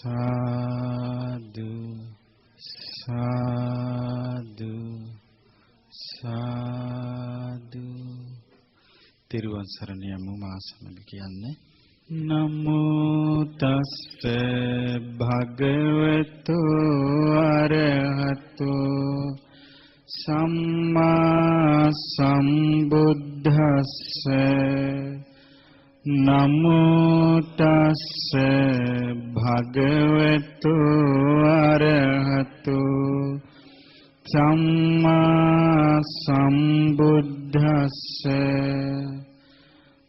සාදු සාදු සාදු. තිරුවන් සරණ යමු. මා සමග කියන්නේ නමෝ තස්ස භගවතු අරහතෝ සම්මා සම්බුද්දස්ස. නමෝ තස්ස භගවතු අරහතෝ සම්මා සම්බුද්දස්ස.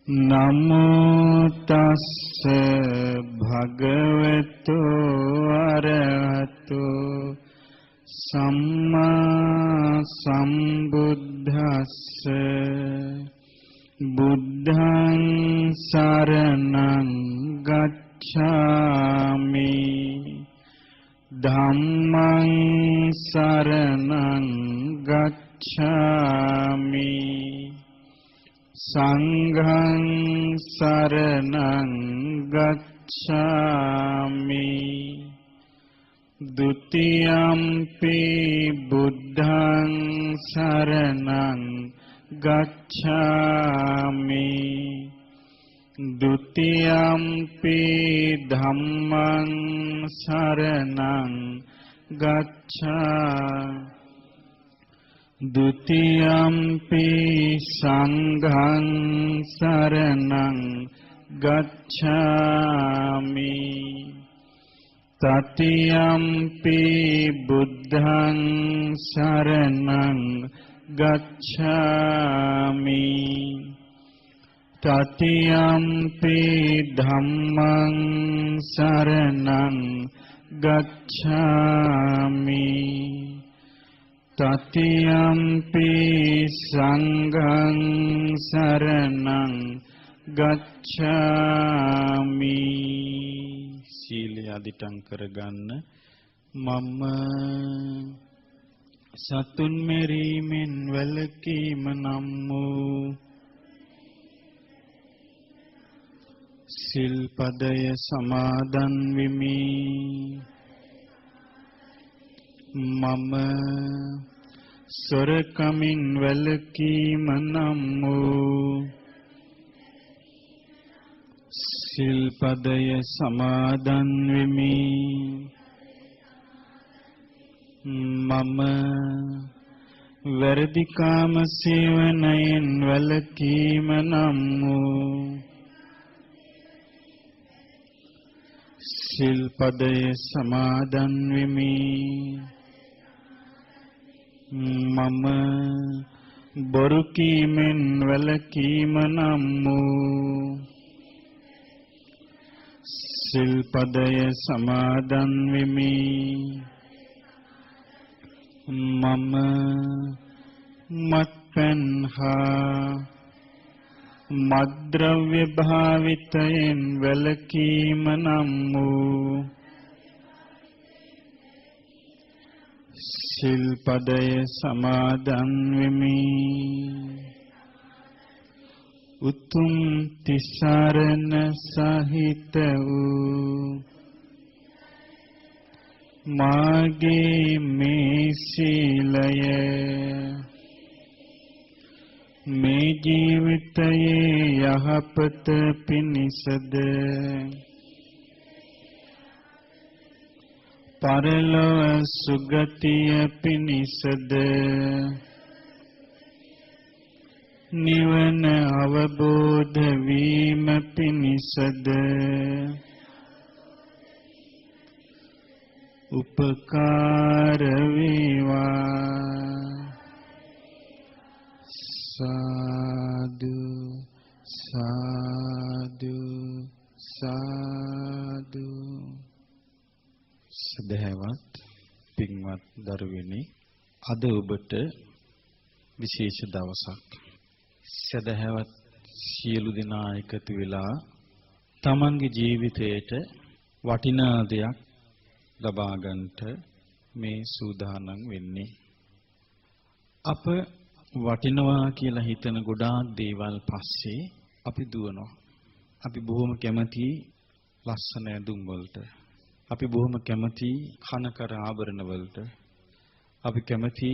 නමෝ තස්ස භගවතු අරහතෝ සම්මා සම්බුද්දස්ස. බුද්ධං සරණං ගච්ඡාමි ධම්මං සරණං ගච්ඡාමි සංඝං සරණං ගච්ඡාමි ဒုတိယံ පි බුද්ධං සරණං ගච්ඡාමි ဒုတိယံ පි ධම්මං සරණං ගච්ඡාමි ဒုတိယံ පි සංඝං සරණං ගච්ඡාමි တတိယံ පි බුද්ධං සරණං ගච්ඡාමි တတိယံ පි ධම්මං සරණං ගච්ඡාමි တတိယံ පි සංඝං සරණං ගච්ඡාමි. සීලය අදිටන් කරගන්න. මම සතුන් මෙරීමෙන් වැළකීම නම් වූ සිල්පදය සමාදන් වෙමි. මම සොරකමින් වැළකීම නම් වූ සිල්පදය සමාදන් වෙමි. මම වැරදි කාම සේවනයෙන් වැළකීම නම් වූ සිල්පදය සමාදන් වෙමි. මම බොරු කීමෙන් වැළකීම නම් වූ සිල්පදය සමාදන් වෙමි. මම මත්පැන් හා මද්ද්‍රව්‍ය භාවිතයෙන් වැළකීම නම් වූ සිල්පදය සමාදන් වෙමි. උතුම් තිසරණ සහිත වූ මාගේ මේ සීලය මේ ජීවිතයේ යහපත පිණිසද පරලොව සුගතිය පිණිසද නිවන අවබෝධ වීම පිණිසද උපකාර වේවා. සාදු සාදු සාදු. සදහවත් පින්වත් දරුවනි, අද ඔබට විශේෂ දවසක්. සදහවත් සියලු දෙනා එකතු වෙලා තමන්ගේ ජීවිතයට වටිනා දෙයක් ලබා ගන්නට මේ සූදානම් වෙන්නේ. අප වටිනවා කියලා හිතන ගොඩාක් දේවල් පස්සේ අපි දුවනවා. අපි බොහොම කැමති ලස්සන ඇඳුම් වලට, අපි බොහොම කැමති කනකර ආභරණ වලට. අපි කැමති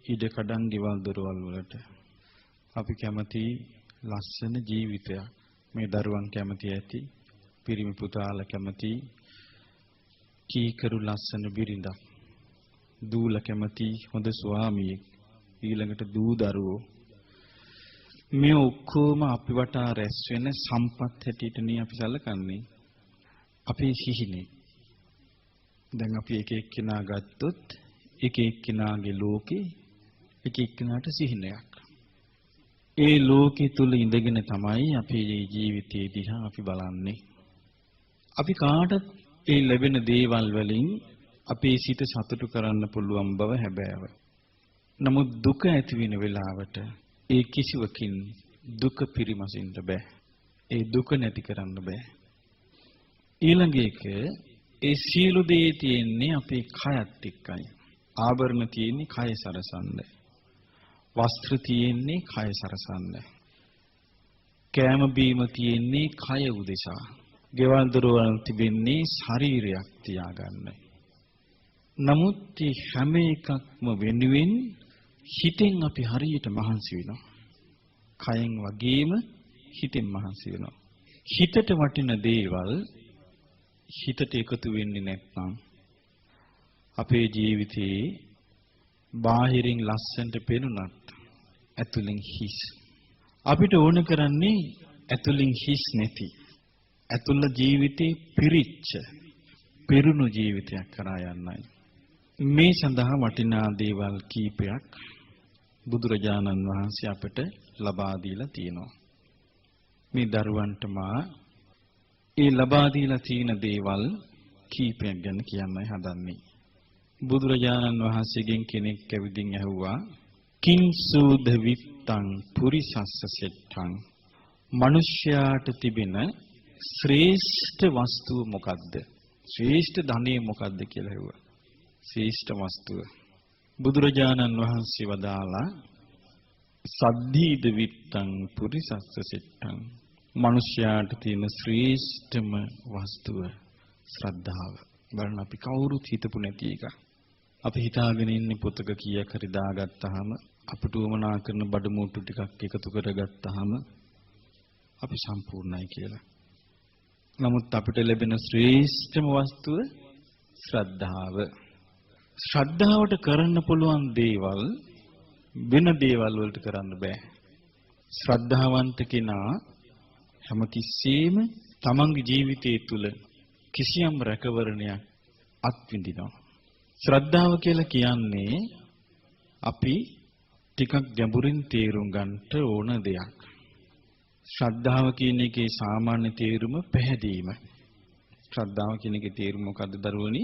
ඉඩ කඩන් ගෙවල් දොරවල් වලට. අපි කැමති ලස්සන ජීවිතයක්. මේ දරුවන් කැමති ඇති. පිරිමි පුතාලා කැමති කීකරු ලස්සන බිරිඳක්. දූලා කැමති හොඳ ස්වාමියෙක්. ඊළඟට දූ දරුවෝ. මේ ඔක්කොම අපි වටා රැස් වෙන සම්පත් හැටියට නේ අපි සැලකන්නේ. අපේ සිහිනේ. දැන් අපි එක එක්කෙනා ගත්තොත් එක එක්කෙනාගේ ලෝකේ එක එක්කෙනාට සිහිනයක්. ඒ ලෝකේ තුල ඉඳගෙන තමයි අපේ ජීවිතේ දිහා අපි බලන්නේ. අපි කාටත් ඒ ලැබෙන දේවල් වලින් අපේ සිත සතුටු කරන්න පුළුවන් බව හැබෑව. නමුත් දුක ඇති වෙන වෙලාවට ඒ කිසිවකින් දුක පිරිමසින්න බෑ. ඒ දුක නැති කරන්න බෑ. ඊළඟ එක ඒ සියලු දේ තියෙන්නේ අපේ කයත් එක්කයි. ආභරණ තියෙන්නේ කය සරසන්න. වස්ත්‍ර තියෙන්නේ කය සරසන්න. කෑම බීම තියෙන්නේ කය උදෙසා. ගෙවල් දොරවල් තිබෙන්නේ ශරීරයක් තියාගන්න. නමුත් මේ හැම එකක්ම වෙනුවෙන් හිතෙන් අපි හරියට මහන්සි වෙනවා. කයෙන් වගේම හිතෙන් මහන්සි වෙනවා. හිතට වටින දේවල් හිතට එකතු වෙන්නේ නැත්නම් අපේ ජීවිතේ බාහිරින් ලස්සනට පෙනුනත් ඇතුලෙන් හිස්. අපිට ඕන කරන්නේ ඇතුලෙන් හිස් නැති. ඇතුළ ජීවිතේ පිරිච්ච, පෙරුණු ජීවිතයක් කරා යන්නයි. මේ සඳහා වටිනා දේවල් කීපයක් බුදුරජාණන් වහන්සේ අපට ලබා දීලා තියෙනවා. මේ දරුවන්ට මා ඒ ලබා දීලා තියෙන දේවල් කීපයක් ගැන කියන්නයි හදන්නේ. බුදුරජාණන් වහන්සේගෙන් කෙනෙක් ඇවිදින් ඇහුවා කිංසුද විත්තං පුරිසස්ස සෙට්ටං මිනිස්යාට තිබෙන ශ්‍රේෂ්ඨ වස්තුව මොකද්ද? ශ්‍රේෂ්ඨ ධනෙ මොකද්ද කියලා ඇහුවා. ශ්‍රේෂ්ඨ වස්තුව බුදුරජාණන් වහන්සේ වදාලා සද්ධීද විත්තං පුරිසස්ස සෙට්ටං මිනිස්යාට තියෙන ශ්‍රේෂ්ඨම වස්තුව ශ්‍රද්ධාව. බලන්න අපි කවුරුත් හිතපු නැති එක. අපි හිතාගෙන ඉන්නේ පොතක කීයක් හරි දාගත්තාම අපිට උවමනා කරන බඩ මුට්ටු ටිකක් එකතු කරගත්තාම අපි සම්පූර්ණයි කියලා. නමුත් අපිට ලැබෙන ශ්‍රේෂ්ඨම වස්තුව ශ්‍රද්ධාව. ශ්‍රද්ධාවට කරන්න පුළුවන් දේවල් වෙන දේවල් වලට කරන්න බෑ. ශ්‍රද්ධාවන්ත කෙනා හැමතිස්සෙම තමන්ගේ ජීවිතය තුළ කිසියම් රැකවරණයක් අත්විඳිනවා. ශ්‍රද්ධාව කියලා කියන්නේ අපි ටිකක් ගැඹුරින් තේරුම් ගන්නට ඕන දෙයක්. ශ්‍රද්ධාව කියන එකේ සාමාන්‍ය තේරුම පැහැදීම. ශ්‍රද්ධාව කියන එකේ තේරුම මොකද්ද දරුවනි?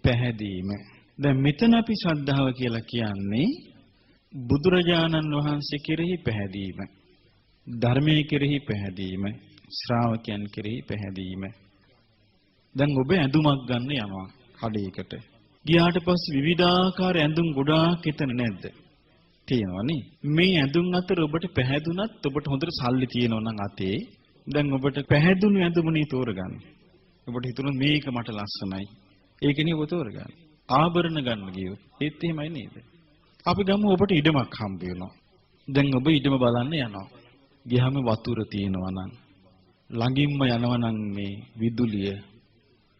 පැහැදීම. දැන් මෙතන අපි ශ්‍රද්ධාව කියලා කියන්නේ බුදුරජාණන් වහන්සේ කෙරෙහි පැහැදීම. ධර්මයේ කෙරෙහි පැහැදීම. ශ්‍රාවකයන් කෙරෙහි පැහැදීම. දැන් ඔබ ඇඳුමක් ගන්න යනවා කඩේකට. ගියාට පස්සේ විවිධාකාර ඇඳුම් ගොඩාක් එතන නැද්ද? තියෙනවනේ. මේ ඇඳුම් අතර ඔබට පැහැදුනත් ඔබට හොඳට සල්ලි තියෙනවා නම් අතේ දැන් ඔබට පැහැදුණු ඇඳුමනේ තෝරගන්න. ඔබට හිතුණොත් මේක මට ලස්සනයි. ඒකනේ ඔබ තෝරගන්න. ආභරණ ගන්න ගියොත් ඒත් එහෙමයි නේද? අපි ගමු ඔබට ඉඩමක් හම්බ වෙනවා. දැන් ඔබ ඉඩම බලන්න යනවා. ගියාම වතුර තියෙනවා නම් ළඟින්ම යනවා නම් මේ විදුලිය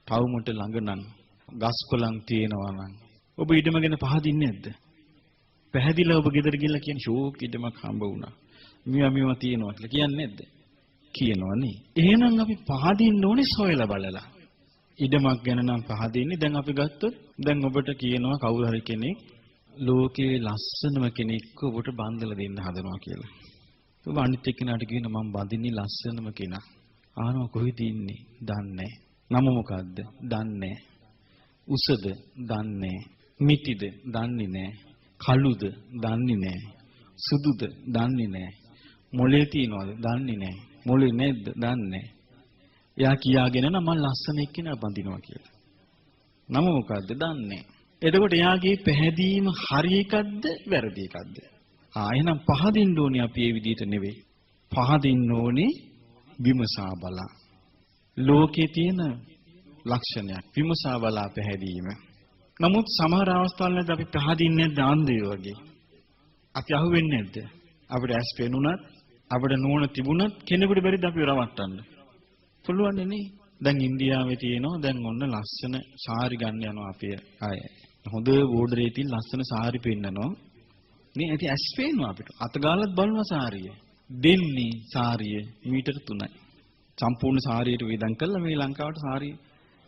තවුමට ළඟ නම් ගස්කොළන් තියෙනවා නම් ඔබ ඉඩම ගැන පහදින්නේ නැද්ද? පැහැදිලා ඔබ ගෙදර ගිහලා කියන ෂෝක් ඉඩමක් හම්බ වුණා. මේවා තියෙනවා කියලා කියන්නේ නැද්ද? කියනවනේ. එහෙනම් අපි පහදින්න ඕනේ සොයලා බලලා. ඉඩමක් ගැන නම් පහදින්නේ. දැන් අපි ගත්තොත් දැන් ඔබට කියනවා කවුරු හරි කෙනෙක් ලෝකේ ලස්සනම කෙනෙක්ව ඔබට බඳලා දෙන්න හදනවා කියලා. ඔබ අනිත් එක්කෙනාට කියනවා මම බඳින්නේ ලස්සනම කෙනා. ආනෝ කොහෙද ඉන්නේ? දන්නේ නැහැ. නම මොකද්ද? දන්නේ නැහැ. උසද? දන්නේ නැහැ. මිටිද? දන්නේ නැහැ. කළුද? දන්නේ නැහැ. සුදුද? දන්නේ නැහැ. මොලේ තියනවද? දන්නේ නැහැ. මොලේ නැද්ද? දන්නේ නැහැ. එයා කියාගෙන නම් මම ලස්සන එක්කෙනා බඳිනවා කියලා. නම මොකද්ද? දන්නේ නැහැ. එතකොට එයාගේ පැහැදීම හරි එකක්ද වැරදි එකක්ද? එහෙනම් පහදින්න ඕනේ අපි මේ විදිහට නෙවෙයි. පහදින්න ඕනේ විමසා බලා. ලෝකේ තියෙන ලක්ෂණයක්. විමසා බලා පැහැදීම. නමුත් සමහර අවස්ථාවලදී අපි පැහැදින්නේ දාන්දේ වගේ. අපි අහුවෙන්නේ නැද්ද? අපිට ඇස් පේනුණත්, අපිට නුවණ තිබුණත් කෙනෙකුට බැරිද අපි රවට්ටන්න? පුළුවන් නේ. දැන් ඉන්දියාවේ තියෙනවා දැන් ඔන්න ලස්සන සාරි ගන්න යනවා අපි අය. හොඳ බෝඩරේ තියෙන ලස්සන සාරි පෙන්නනවා. නේ ඇති ඇස් පේනවා අපිට. අතගාලත් බලනවා සාරිය. දෙන්නේ සාරිය මීටර 3යි. සම්පූර්ණ සාරියට වේදම් කළා මේ ලංකාවට සාරිය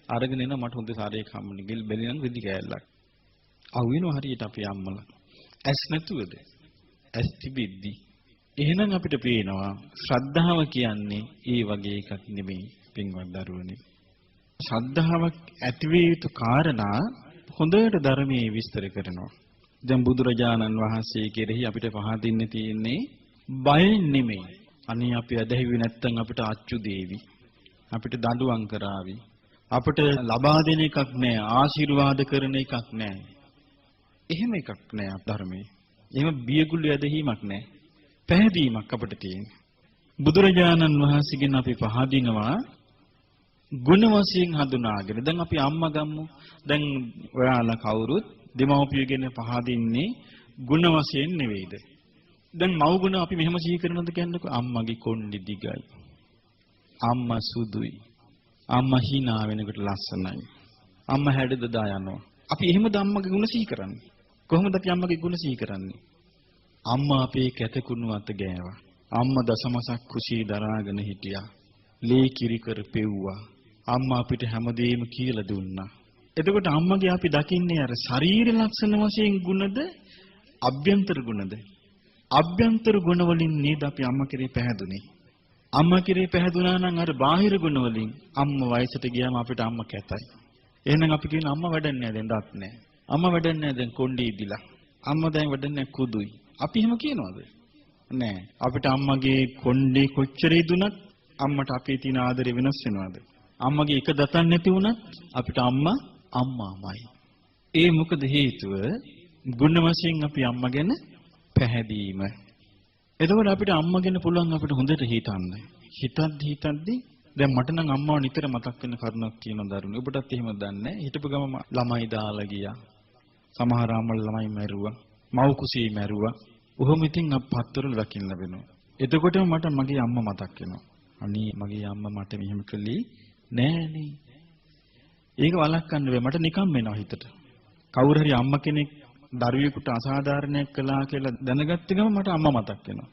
අරගෙන එන මට හොඳ සාරියක් හම්බුනේ. ගිල් බැලිනම් වෙදි කෑල්ලක්. අහු වෙනවා හරියට අපේ අම්මලා. ඇස් නැතුවද? ඇස් තිබෙද්දි. එහෙනම් අපිට පේනවා ශ්‍රද්ධාව කියන්නේ ඒ වගේ එකක් නෙමෙයි පින්වත් දරුවනේ. ශ්‍රද්ධාවක් ඇතිවිය යුතු කාරණා හොඳට ධර්මයේ විස්තර කරනවා. දැන් බුදුරජාණන් වහන්සේ කෙරෙහි අපිට පහදින්න තියෙන්නේ බය නෙමෙයි. අනේ අපි ඇදහිවි නැත්තම් අපිට අච්චු දේවි. අපිට දඬුවම් කරાવી. අපිට ලබා දෙන එකක් නෑ. ආශිර්වාද කරන එකක් නෑ. එහෙම එකක් නෑ ධර්මයේ. එහෙම බියගුළු ඇදහිීමක් නෑ. පැහැදීමක් අපිට තියෙනවා. බුදුරජාණන් වහන්සේගෙන් අපි පහදිනවා ගුණ වශයෙන් හඳුනාගෙන. දැන් අපි අම්මා ගම්මු. දැන් ඔයාලා කවුරුත් දෙමව්පියගෙන පහදින්නේ ගුණ වශයෙන් නෙවෙයිද? දැන් මව් ගුණ අපි මෙහෙම සිහි කරනවද කියන්නකෝ. අම්මගේ කොණ්ඩෙ දිගයි. අම්මා සුදුයි. අම්මා hina වෙනකොට ලස්සනයි. අම්මා හැඩ දදා යනවා. අපි එහෙමද අම්මගේ ගුණ සිහි කරන්නේ? කොහොමද අපි අම්මගේ ගුණ සිහි කරන්නේ? අම්මා අපේ කැතකුණු අත ගෑවා. අම්මා දසමසක් කුසී දරාගෙන හිටියා. ලේ කිරි කර පෙව්වා. අම්මා අපිට හැමදේම කියලා දුන්නා. එතකොට අම්මගේ අපි දකින්නේ අර ශරීර ලක්ෂණ වශයෙන් ගුණද අභ්‍යන්තර ගුණද? අභ්‍යන්තර ගුණ වලින් නේද අපි අම්මා කෙරේ පැහැදුනේ. අම්මා කෙරේ පැහැදුනා නම් අර බාහිර ගුණ වලින් අම්මා වයසට ගියාම අපිට අම්මා කැතයි. එහෙනම් අපි කියන අම්මා වැඩන්නේ නැහැ දැන් දත් නැහැ. අම්මා වැඩන්නේ නැහැ දැන් කොණ්ඩේ ඉදිලා. අම්මා දැන් වැඩන්නේ කුදුයි. අපි එහෙම කියනවද? නෑ. අපිට අම්මගේ කොණ්ඩේ කොච්චර ඉදුණත් අම්මට අපේ තියෙන ආදරය වෙනස් වෙනවද? අම්මගේ එක දතක් නැති වුණත් අපිට අම්මා අම්මාමයි. ඒ මොකද හේතුව? ගුණ වශයෙන් අපි අම්මා ගැන පැහැදීම. එතකොට අපිට අම්මා ගැන පුළුවන් අපිට හොඳට හිතන්න. හිතද්දි දැන් මට නම් අම්මාව නිතර මතක් වෙන කරුණක් කියන දරුණු. ඔබටත් එහෙම දන්නේ. හිටපු ගම ළමයි දාලා ගියා. සමහර අම්මලා ළමයි මැරුවා. මව් කුසී මැරුවා. ඔහොම ඉතින් අප්පත්තරල දකින්න ලැබෙනවා. එතකොටම මට මගේ අම්මා මතක් වෙනවා. අනේ මගේ අම්මා මට මෙහෙම කළේ නෑනේ. ඒක වළක්වන්න බෑ. මට නිකම් වෙනවා හිතට. කවුරු හරි අම්මා කෙනෙක් දරුවෙකුට අසාධාරණයක් කළා කියලා දැනගත්ත ගමන් මට අම්මා මතක් වෙනවා.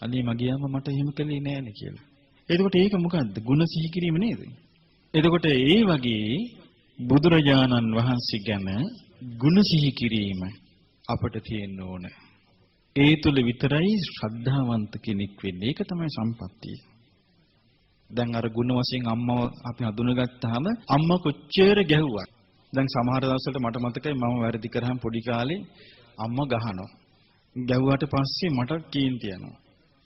අනේ මගේ අම්මා මට එහෙම කළේ නෑනේ කියලා. එතකොට ඒක මොකද්ද? ගුණ සිහි කිරීම නේද? එතකොට ඒ වගේ බුදුරජාණන් වහන්සේ ගැන ගුණ සිහි කිරීම අපට තියෙන්න ඕන. ඒ තුල විතරයි ශ්‍රද්ධාවන්ත කෙනෙක් වෙන්නේ. ඒක තමයි සම්පත්තිය. දැන් අර ගුණ වශයෙන් අම්මව අපි හඳුනගත්තාම අම්මා කොච්චර ගැහුවා. දැන් සමහර දවස්වලට මට මතකයි මම වැරදි කරාම පොඩි කාලේ අම්මා ගහනවා. ගැහුවාට පස්සේ මට කේන්ති යනවා.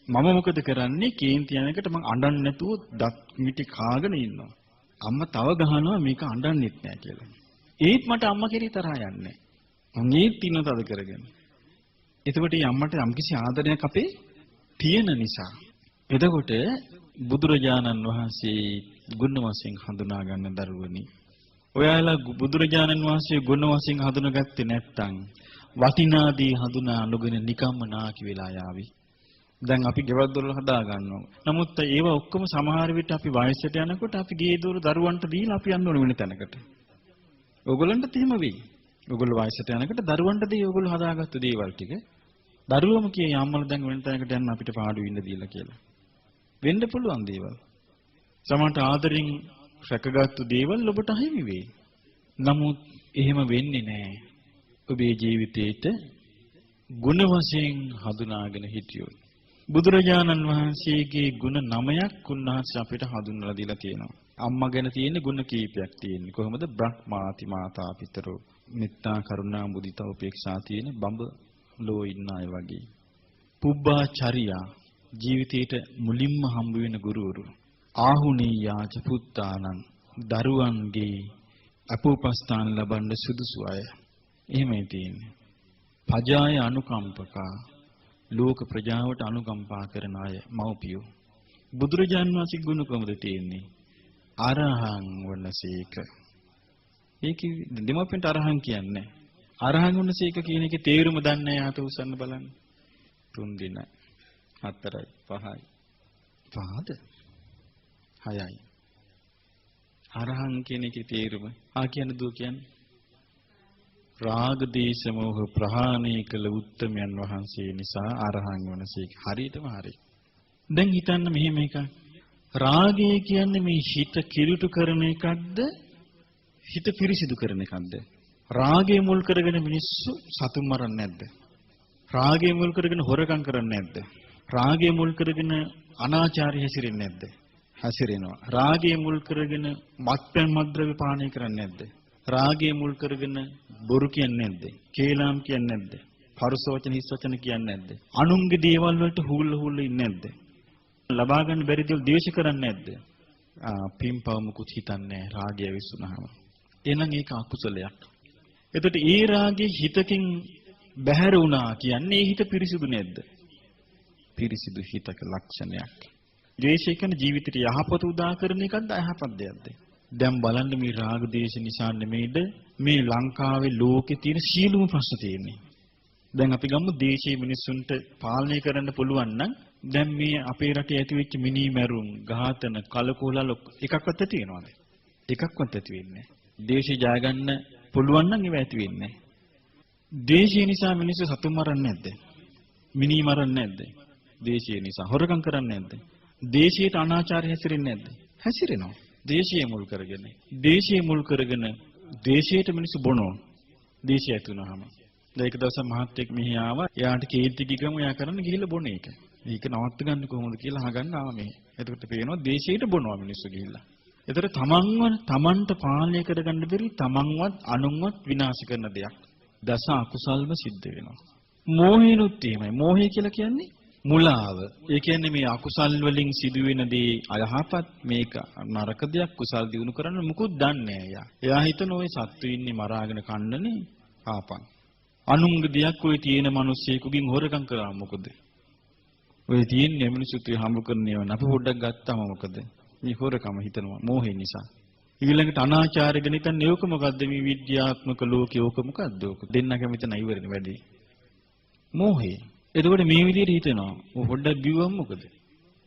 මම මොකද කරන්නේ? කේන්ති යන එකට මම අඬන්නේ නැතුව දත් මිටි කාගෙන ඉන්නවා. අම්මා තව ගහනවා මේක අඬන්නෙත් නෑ කියලා. ඒත් මට අම්මා කෙරේ තරහා යන්නේ නෑ. මම ඒත් තිනතද කරගෙන. එතකොට මේ අම්මට යම්කිසි ආදරයක් අපේ තියෙන නිසා. එතකොට බුදුරජාණන් වහන්සේ ගුණ වශයෙන් හඳුනා ගන්න දරුවනි. ඔයාලා බුදුරජාණන් වහන්සේ ගුණ වශයෙන් හඳුනාගත්තේ නැත්නම් වටිනාදී හඳුනා නොගෙන නිකම්ම නාකි වෙලා යාවි. දැන් අපි ගෙවල් දොරවල් හදා ගන්නවා. නමුත් ඒව ඔක්කොම සමහර විට අපි වයසට යනකොට අපි ගේ දොර දරුවන්ට දීලා අපි යන්න ඕන වෙන තැනකට. ඕගොල්ලන්ටත් එහෙම වෙයි. ඕගොල්ලෝ වයසට යනකොට දරුවන්ට දී ඕගොල්ලෝ හදාගත්ත දේවල් ටික දරුවම කියේ අම්මලා දැන් වෙන තැනකට යන්න අපිට පාඩු වෙන්න දීලා කියලා. වෙන්න පුළුවන් දේවල්. සමහරට ආදරෙන් රැකගත්තු දේවල් ඔබට අහිමි වෙයි. නමුත් එහෙම වෙන්නේ නැහැ. ඔබේ ජීවිතේට ගුණ වශයෙන් හඳුනාගෙන හිටියොත්. බුදුරජාණන් වහන්සේගේ ගුණ 9ක් උන්වහන්සේ අපිට හඳුන්වලා දීලා තියෙනවා. අම්මා ගැන තියෙන ගුණ කීපයක් තියෙන්නේ. කොහොමද? බ්‍රහ්මාති මාතා පිතරෝ. මෙත්තා කරුණා මුදිතා උපේක්ෂා තියෙන බඹ ලෝ ඉන්න අය වගේ. පුබ්බාචරියා ජීවිතේට මුලින්ම හම්බ වෙන ගුරුවරු. ආහුනීයාච පුත්තානං දරුවන්ගේ අපෝපස්ථාන ලබන්න සුදුසු අය. එහෙමයි තියෙන්නේ. පජාය අනුකම්පකා ලෝක ප්‍රජාවට අනුකම්පා කරන අය මව්පියෝ. බුදුරජාන් වහන්සේ ගුණ කොහොමද තියෙන්නේ? අරහං වනසේක. ඒක දෙමාපියන්ට අරහන් කියන්නේ. අරහන් වුණසේක කියන එකේ තේරුම දන්නේ යාට උසන්න බලන්න. 3 දිනයි 4යි 5යි 5ද 6යි. අරහන් කියන එකේ තේරුම කියන්නේ දුව කියන්නේ රාග දේශ මොහ ප්‍රහාණය කළ උත්තමයන් වහන්සේ නිසා අරහන් වනසේක. හරියටම හරි. දැන් හිතන්න මෙහෙම එකක්. රාගය කියන්නේ මේ හිත කිලුට කරන එකක්ද හිත පිරිසිදු කරන එකක්ද? රාගය මුල් කරගෙන මිනිස්සු සතුන් මරන්නේ නැද්ද? රාගය මුල් කරගෙන හොරකම් කරන්නේ නැද්ද? රාගය මුල් කරගෙන අනාචාරය හැසිරෙන්නේ නැද්ද? හැසිරෙනවා. රාගය මුල් කරගෙන මත්පැන් මත්ද්‍රව්‍ය පානය කරන්නේ නැද්ද? රාගය මුල් කරගෙන බොරු කියන්නේ නැද්ද? කේලම් කියන්නේ නැද්ද? පරුස වචන හිස් වචන කියන්නේ නැද්ද? අනුන්ගේ දේවල් වලට හුල්ල ඉන්නේ නැද්ද? ලබා ගන්න බැරි දේවල් ද්වේෂ කරන්නේ නැද්ද? පින්පව මුකුත් හිතන්නේ රාගය විසුණාම. එහෙනම් ඒක අකුසලයක්. එතකොට ඒ රාගේ හිතකින් බැහැර වුණා කියන්නේ හිත පිරිසිදු නැද්ද? පිරිසිදු හිතක ලක්ෂණයක්. ද්වේෂය කියන්නේ ජීවිතේ යහපත උදා කරන එකක්ද අයහපත් දෙයක්ද? දැන් බලන්න මේ රාග දේශ නිසා නෙමෙයිද මේ ලංකාවේ ලෝකේ තියෙන සියලුම ප්‍රශ්න තියෙන්නේ. දැන් අපි ගමු දේශීය මිනිස්සුන්ට පාලනය කරන්න පුළුවන් නම් දැන් මේ අපේ රටේ ඇති වෙච්ච මිනිමැරුම්, ඝාතන, කලකෝලල එකක්වත් ඇති වෙනවද? එකක්වත් ඇති වෙන්නේ නැහැ. දේශය ජය ගන්න පුළුවන් නම් ඒව ඇති වෙන්නේ නැහැ. දේශය නිසා මිනිස්සු සතුන් මරන්නේ නැද්ද? මිනි මරන්නේ නැද්ද? දේශය නිසා හොරකම් කරන්නේ නැද්ද? දේශයට අනාචාරය හැසිරෙන්නේ නැද්ද? හැසිරෙනවා. දේශය මුල් කරගෙන. දේශය මුල් කරගෙන දේශයට මිනිස්සු බොනවා. දේශය ඇති වුණාම. දැන් එක දවසක් මහත්තයෙක් මෙහි ආවා. එයාට කේන්ති ගිගම එයා කරන්න ගිහිල්ලා බොන එක. මේක නවත්ත ගන්න කොහොමද කියලා අහගන්න ආවා මෙහි. එතකොට පේනවා දේශයට බොනවා මිනිස්සු ගිහිල්ලා. එතකොට තමන්ට පාලනය කරගන්න බැරි තමන්වත් අනුන්වත් විනාශ කරන දෙයක්. දස අකුසල්ම සිද්ධ වෙනවා. මෝහිනුත් එහෙමයි. මෝහය කියලා කියන්නේ මුලාව. ඒ කියන්නේ මේ අකුසල් වලින් සිදුවෙන දේ අයහපත් මේක නරක දෙයක් කුසල් දිනු කරන්න මුකුත් දන්නේ නැහැ. එයා හිතන ඔය සත්තු ඉන්නේ මරාගෙන කන්නනේ ආපන්. අනුන්ගේ දෙයක් ඔය තියෙන මිනිස්සෙකුගෙන් හොරකම් කරා මොකද? ඔය තියෙන්නේ මිනිස්සුත් හම්බ කරන්නේ වань අපි පොඩ්ඩක් ගත්තාම මොකද? මේ හොරකම හිතනවා මෝහය නිසා. ඊළඟට අනාචාරය ගැන හිතන්නේ ඕක මොකද්ද මේ විද්‍යාත්මක ලෝකේ ඕක මොකද්ද ඕක? දෙන්න කැමති නැහැ ඉවරනේ වැඩි. මෝහය. එතකොට මේ විදිහට හිතනවා. ඔය පොඩ්ඩක් බිව්වම මොකද?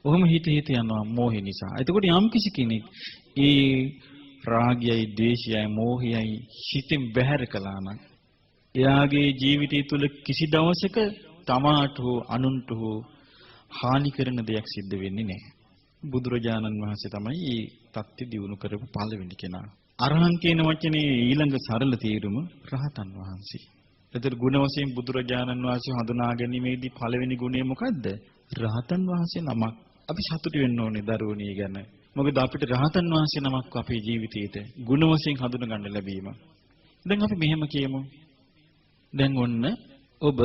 ඔහොම හිත යනවා මෝහය නිසා. එතකොට යම් කිසි කෙනෙක් ඒ රාගයයි, ද්වේෂයයි, මෝහයයි හිතෙන් බැහැර කළා නම් එයාගේ ජීවිතය තුළ කිසි දවසක තමාට හෝ අනුන්ට හෝ හානි කරන දෙයක් සිද්ධ වෙන්නේ නැහැ. බුදුරජාණන් වහන්සේ තමයි මේ தත්ති දිනු කරපු පළවෙනි කෙනා. අරහන් කියන වචනේ ඊළඟ සරල තේරුම රහතන් වහන්සේ. එතකොට ගුණ වශයෙන් බුදුරජාණන් වහන්සේ හඳුනා ගැනීමේදී පළවෙනි ගුණය මොකද්ද? රහතන් වහන්සේ නමක්. අපි සතුටු වෙන්න ඕනේ දරුවනේ ගැන. මොකද අපිට රහතන් වහන්සේ නමක් අපේ ජීවිතේට ගුණ වශයෙන් හඳුනා ගන්න ලැබීම. දැන් අපි මෙහෙම කියමු. දැන් ඔන්න ඔබ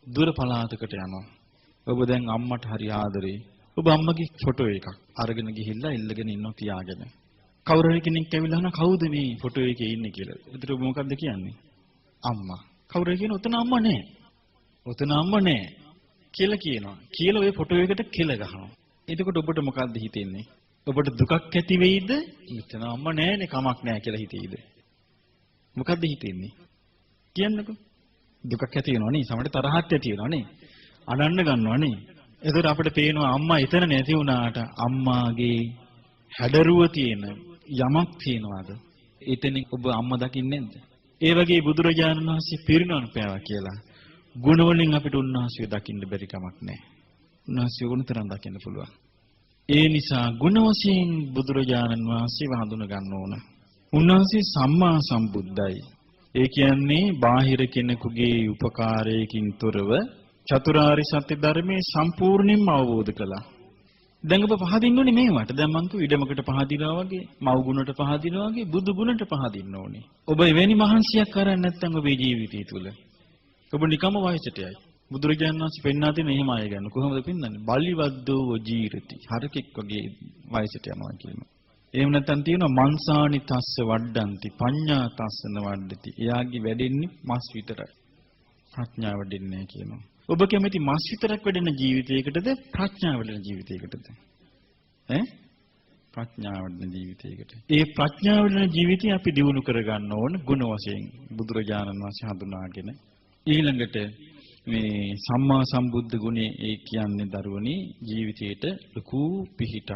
දුර පළාතකට යනවා. ඔබ දැන් අම්මට හරි ආදරේ. ඔබ අම්මගේ ෆොටෝ එකක් අරගෙන ගිහිල්ලා ඉල්ලගෙන ඉන්නවා තියාගෙන. කවුරු හරි කෙනෙක් ඇවිල්ලා අහනවා කවුද මේ ෆොටෝ එකේ ඉන්නේ කියලා. එතකොට ඔබ මොකද්ද කියන්නේ? අම්මා. කවුරු හරි කියන ඔතන අම්මා නෑ. ඔතන අම්මා නෑ කියලා කියනවා. කියලා ඔය ෆොටෝ එකට කෙල ගහනවා. එතකොට ඔබට මොකද්ද හිතෙන්නේ? ඔබට දුකක් ඇති වෙයිද? මෙතන අම්මා නෑනේ කමක් නෑ කියලා හිතෙයිද? මොකද්ද හිතෙන්නේ? කියන්නකෝ. දුකක් ඇති වෙනවා නේ. සමහරට තරහක් ඇති වෙනවා නේ. අනන්න ගන්නවා නේ. එතකොට අපිට පේනවා අම්මා එතන නැති වුණාට අම්මාගේ හැඩරුව තියෙන යමක් තියනවාද? එතන ඔබ අම්මා දකින්නේ නැද්ද? ඒ වගේ බුදුරජාණන් වහන්සේ පිරිනවන පෑවා කියලා ගුණ වලින් අපිට උන්වහන්සේ දකින්න බැරි කමක් නැහැ. උන්වහන්සේ ගුණතරම් දකින්න පුළුවන්. ඒ නිසා ගුණ වශයෙන් බුදුරජාණන් වහන්සේව හඳුන ගන්න ඕන. උන්වහන්සේ සම්මා සම්බුද්දයි. ඒ කියන්නේ බාහිර කෙනෙකුගේ උපකාරයකින් තොරව චතුරාර්ය සත්‍ය ධර්මයේ සම්පූර්ණයෙන්ම අවබෝධ කළා. දැන් ඔබ පහදින්න ඕනේ මේවට. දැන් මං කිව්ව ඉඩමකට පහදිනවා වගේ, මව් ගුණට පහදිනවා වගේ, බුදු ගුණට පහදින්න ඕනේ. ඔබ එවැනි මහන්සියක් කරන්නේ නැත්නම් ඔබේ ජීවිතය තුළ ඔබ නිකම්ම වයසට යයි. බුදුරජාණන් වහන්සේ පෙන්වා දෙන එහෙම අය ගන්න. කොහොමද පෙන්වන්නේ? බලිවද්දෝ ජීරති. හරකෙක් වගේ වයසට යනවා කියනවා. එහෙම නැත්නම් තියෙනවා මන්සානි තස්ස වඩ්ඩಂತಿ පඤ්ඤා තස්සන වඩ්ඩති. එයාගේ වැඩෙන්නේ මස් විතරයි. ප්‍රඥාව වැඩෙන්නේ නැහැ කියනවා. ඔබ කැමති මස් විතරක් වැඩෙන ජීවිතයකටද ප්‍රඥාව වැඩෙන ජීවිතයකටද? ප්‍රඥාවර්ධන ජීවිතයකට. ඒ ප්‍රඥාවර්ධන ජීවිතය අපි දියුණු කරගන්න ඕන ගුණ වශයෙන් බුදුරජාණන් වහන්සේ හඳුනාගෙන ඊළඟට මේ සම්මා සම්බුද්ධ ගුණය ඒ කියන්නේ දරුවනි ජීවිතේට ලකු පිහිටක්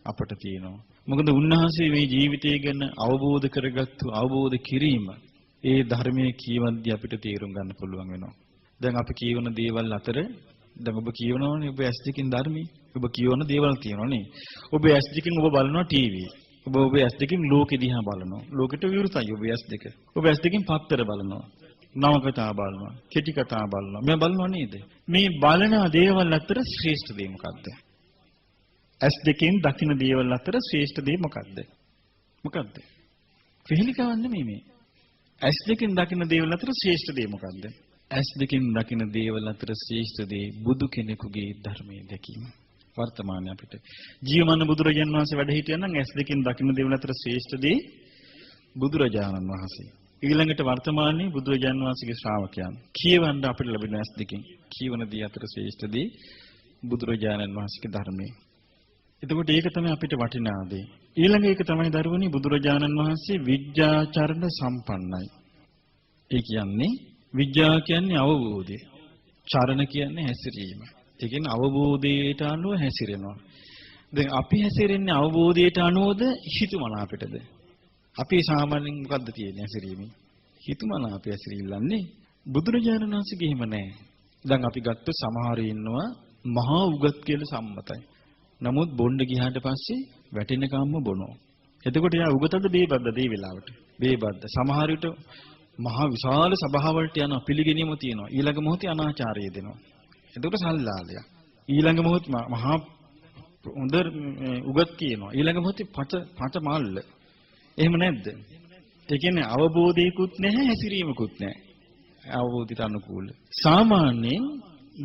අපට තියෙනවා. මොකද උන්වහන්සේ මේ ජීවිතය ගැන අවබෝධ කරගත්තු අවබෝධ කිරීම ඒ ධර්මයේ කියවද්දී අපිට තේරුම් ගන්න පුළුවන් වෙනවා. දැන් අපි කියවන දේවල් අතර දැන් ඔබ කියවනවනේ ඔබ S දෙකෙන් ධර්මයේ. ඔබ කියවන දේවල් තියෙනවනේ. ඔබ S දෙකෙන් ඔබ බලනවා ටීවී. ඔබ S දෙකෙන් ලෝකෙ දිහා බලනවා. ලෝකෙට විරුද්ධයි ඔබ S දෙක. ඔබ S දෙකෙන් පත්තර බලනවා. නවකතා බලනවා. කෙටි කතා බලනවා. මේ බලනවා නේද? මේ බලන දේවල් අතර ශ්‍රේෂ්ඨ දේ මොකද්ද? S දෙකෙන් දකින්න දේවල් අතර ශ්‍රේෂ්ඨ දේ මොකද්ද? මොකද්ද? පිළිකාවක් නෙමෙයි මේ. S දෙකෙන් දකින්න දේවල් අතර ශ්‍රේෂ්ඨ දේ මොකද්ද? S දෙකෙන් දකින්න දේවල් අතර ශ්‍රේෂ්ඨ දේ බුදු කෙනෙකුගේ ධර්මයේ දැකීම. වර්තමානයේ අපිට ජීවමාන බුදුරජාණන් වහන්සේ වැඩ හිටියා නම් S දෙකෙන් දකින්න දේවල් අතර ශ්‍රේෂ්ඨ දේ බුදුරජාණන් වහන්සේ. ඊළඟට වර්තමානයේ බුදුරජාණන් වහන්සේගේ ශ්‍රාවකයන් කියවන්න අපිට ලැබෙන S දෙකෙන් කියවන දේ අතර ශ්‍රේෂ්ඨ දේ බුදුරජාණන් වහන්සේගේ ධර්මයේ. එතකොට ඒක තමයි අපිට වටිනා දේ. ඊළඟ එක තමයි දරුවනි බුදුරජාණන් වහන්සේ විද්‍යාචරණ සම්පන්නයි. ඒ කියන්නේ විද්‍යාව කියන්නේ අවබෝධය. චරණ කියන්නේ හැසිරීම. ඒ කියන්නේ අවබෝධයට අනුව හැසිරෙනවා. දැන් අපි හැසිරෙන්නේ අවබෝධයට අනුවද හිතුමනාපටද? අපි සාමාන්‍යයෙන් මොකද්ද තියෙන්නේ හැසිරීමේ? හිතුමනාපය හැසිරීල්ලන්නේ. බුදුරජාණන් වහන්සේගේ එහෙම නැහැ. දැන් අපි ගත්ත සමහර ඉන්නවා මහා උගත් කියලා සම්මතයි. නමුත් බොණ්ඩ ගියාට පස්සේ වැටෙනකම්ම බොනවා. එතකොට එයා උගතද බේබද්දද ඒ වෙලාවට? බේබද්ද. සමහර විට මහා විශාල සභාවලට යන පිළිගැනීම තියෙනවා. ඊළඟ මොහොතේ අනාචාරය දෙනවා. එතකොට සල්ලාලය. ඊළඟ මොහොත මහා හොඳ උගත් කියනවා. ඊළඟ මොහොතේ පච මල්ල. එහෙම නැද්ද? ඒ කියන්නේ අවබෝධයකුත් නැහැ හැසිරීමකුත් නැහැ. අවබෝධයට අනුකූල. සාමාන්‍යයෙන්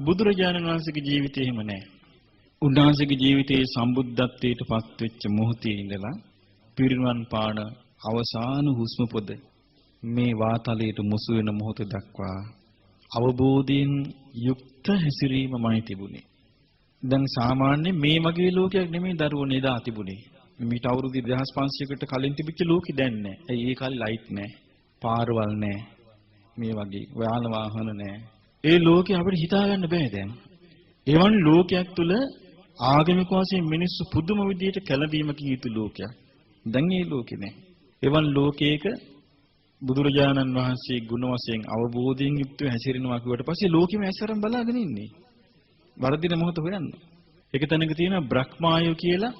බුදුරජාණන් වහන්සේගේ ජීවිතය එහෙම නැහැ. උන්වහන්සේගේ ජීවිතයේ සම්බුද්ධත්වයට පත් වෙච්ච මොහොතේ ඉඳලා පිරිනිවන් පාන අවසාන හුස්ම පොද මේ වාතලයට මුසු වෙන මොහොත දක්වා අවබෝධයෙන් යුක්ත හැසිරීමමයි තිබුණේ. දැන් සාමාන්‍ය මේ වගේ ලෝකයක් නෙමෙයි දරුවෝ එදා තිබුණේ. මීට අවුරුදු 2500කට කලින් තිබිච්ච ලෝකෙ දැන් නැහැ. ඒ කාලේ ලයිට් නැහැ. පාරවල් නැහැ. මේ වගේ යාන වාහන නැහැ. ඒ ලෝකේ අපිට හිතා ගන්න බෑ දැන්. එවන් ලෝකයක් තුල ආගමික වශයෙන් මිනිස්සු පුදුම විදියට කැළඹීමකින් යුතු ලෝකයක්. දැන් ඒ ලෝකේ නැහැ. එවන් ලෝකයක බුදුරජාණන් වහන්සේ ගුණ වශයෙන් අවබෝධයෙන් යුක්තව හැසිරෙනවා කියුවට පස්සේ ලෝකෙම ඇසරම් බලාගෙන ඉන්නේ. වර්ධින මොහොත හොයන්න. ඒක තැනක තියෙනවා බ්‍රහ්මායු කියලා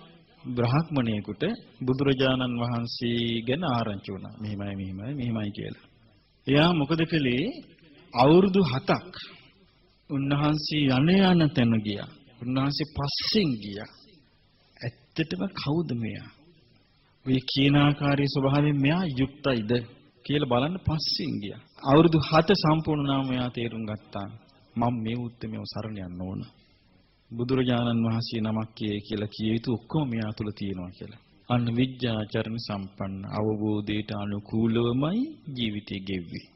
බ්‍රාහ්මණයෙකුට බුදුරජාණන් වහන්සේ ගැන ආරංචි වුණා. මෙහිමයි කියලා. එයා මොකද කළේ? අවුරුදු 7ක් උන්වහන්සේ යන තැන ගියා. උන්වහන්සේ පස්සෙන් ගියා. ඇත්තටම කවුද මෙයා? ඔය කියන ආකාරයේ ස්වභාවයෙන් මෙයා යුක්තයිද කියලා බලන්න පස්සෙන් ගියා. අවුරුදු 7 සම්පූර්ණ නාම මෙයා තේරුම් ගත්තා. මම මේ උත්තරමව සරණ යන්න ඕන. බුදුරජාණන් වහන්සේ නමක් කියලා කිය යුතු ඔක්කොම මෙයා තුල තියෙනවා කියලා. අන්න විද්‍යාචරණ සම්පන්න අවබෝධයට අනුකූලවමයි ජීවිතය ගෙව්වේ.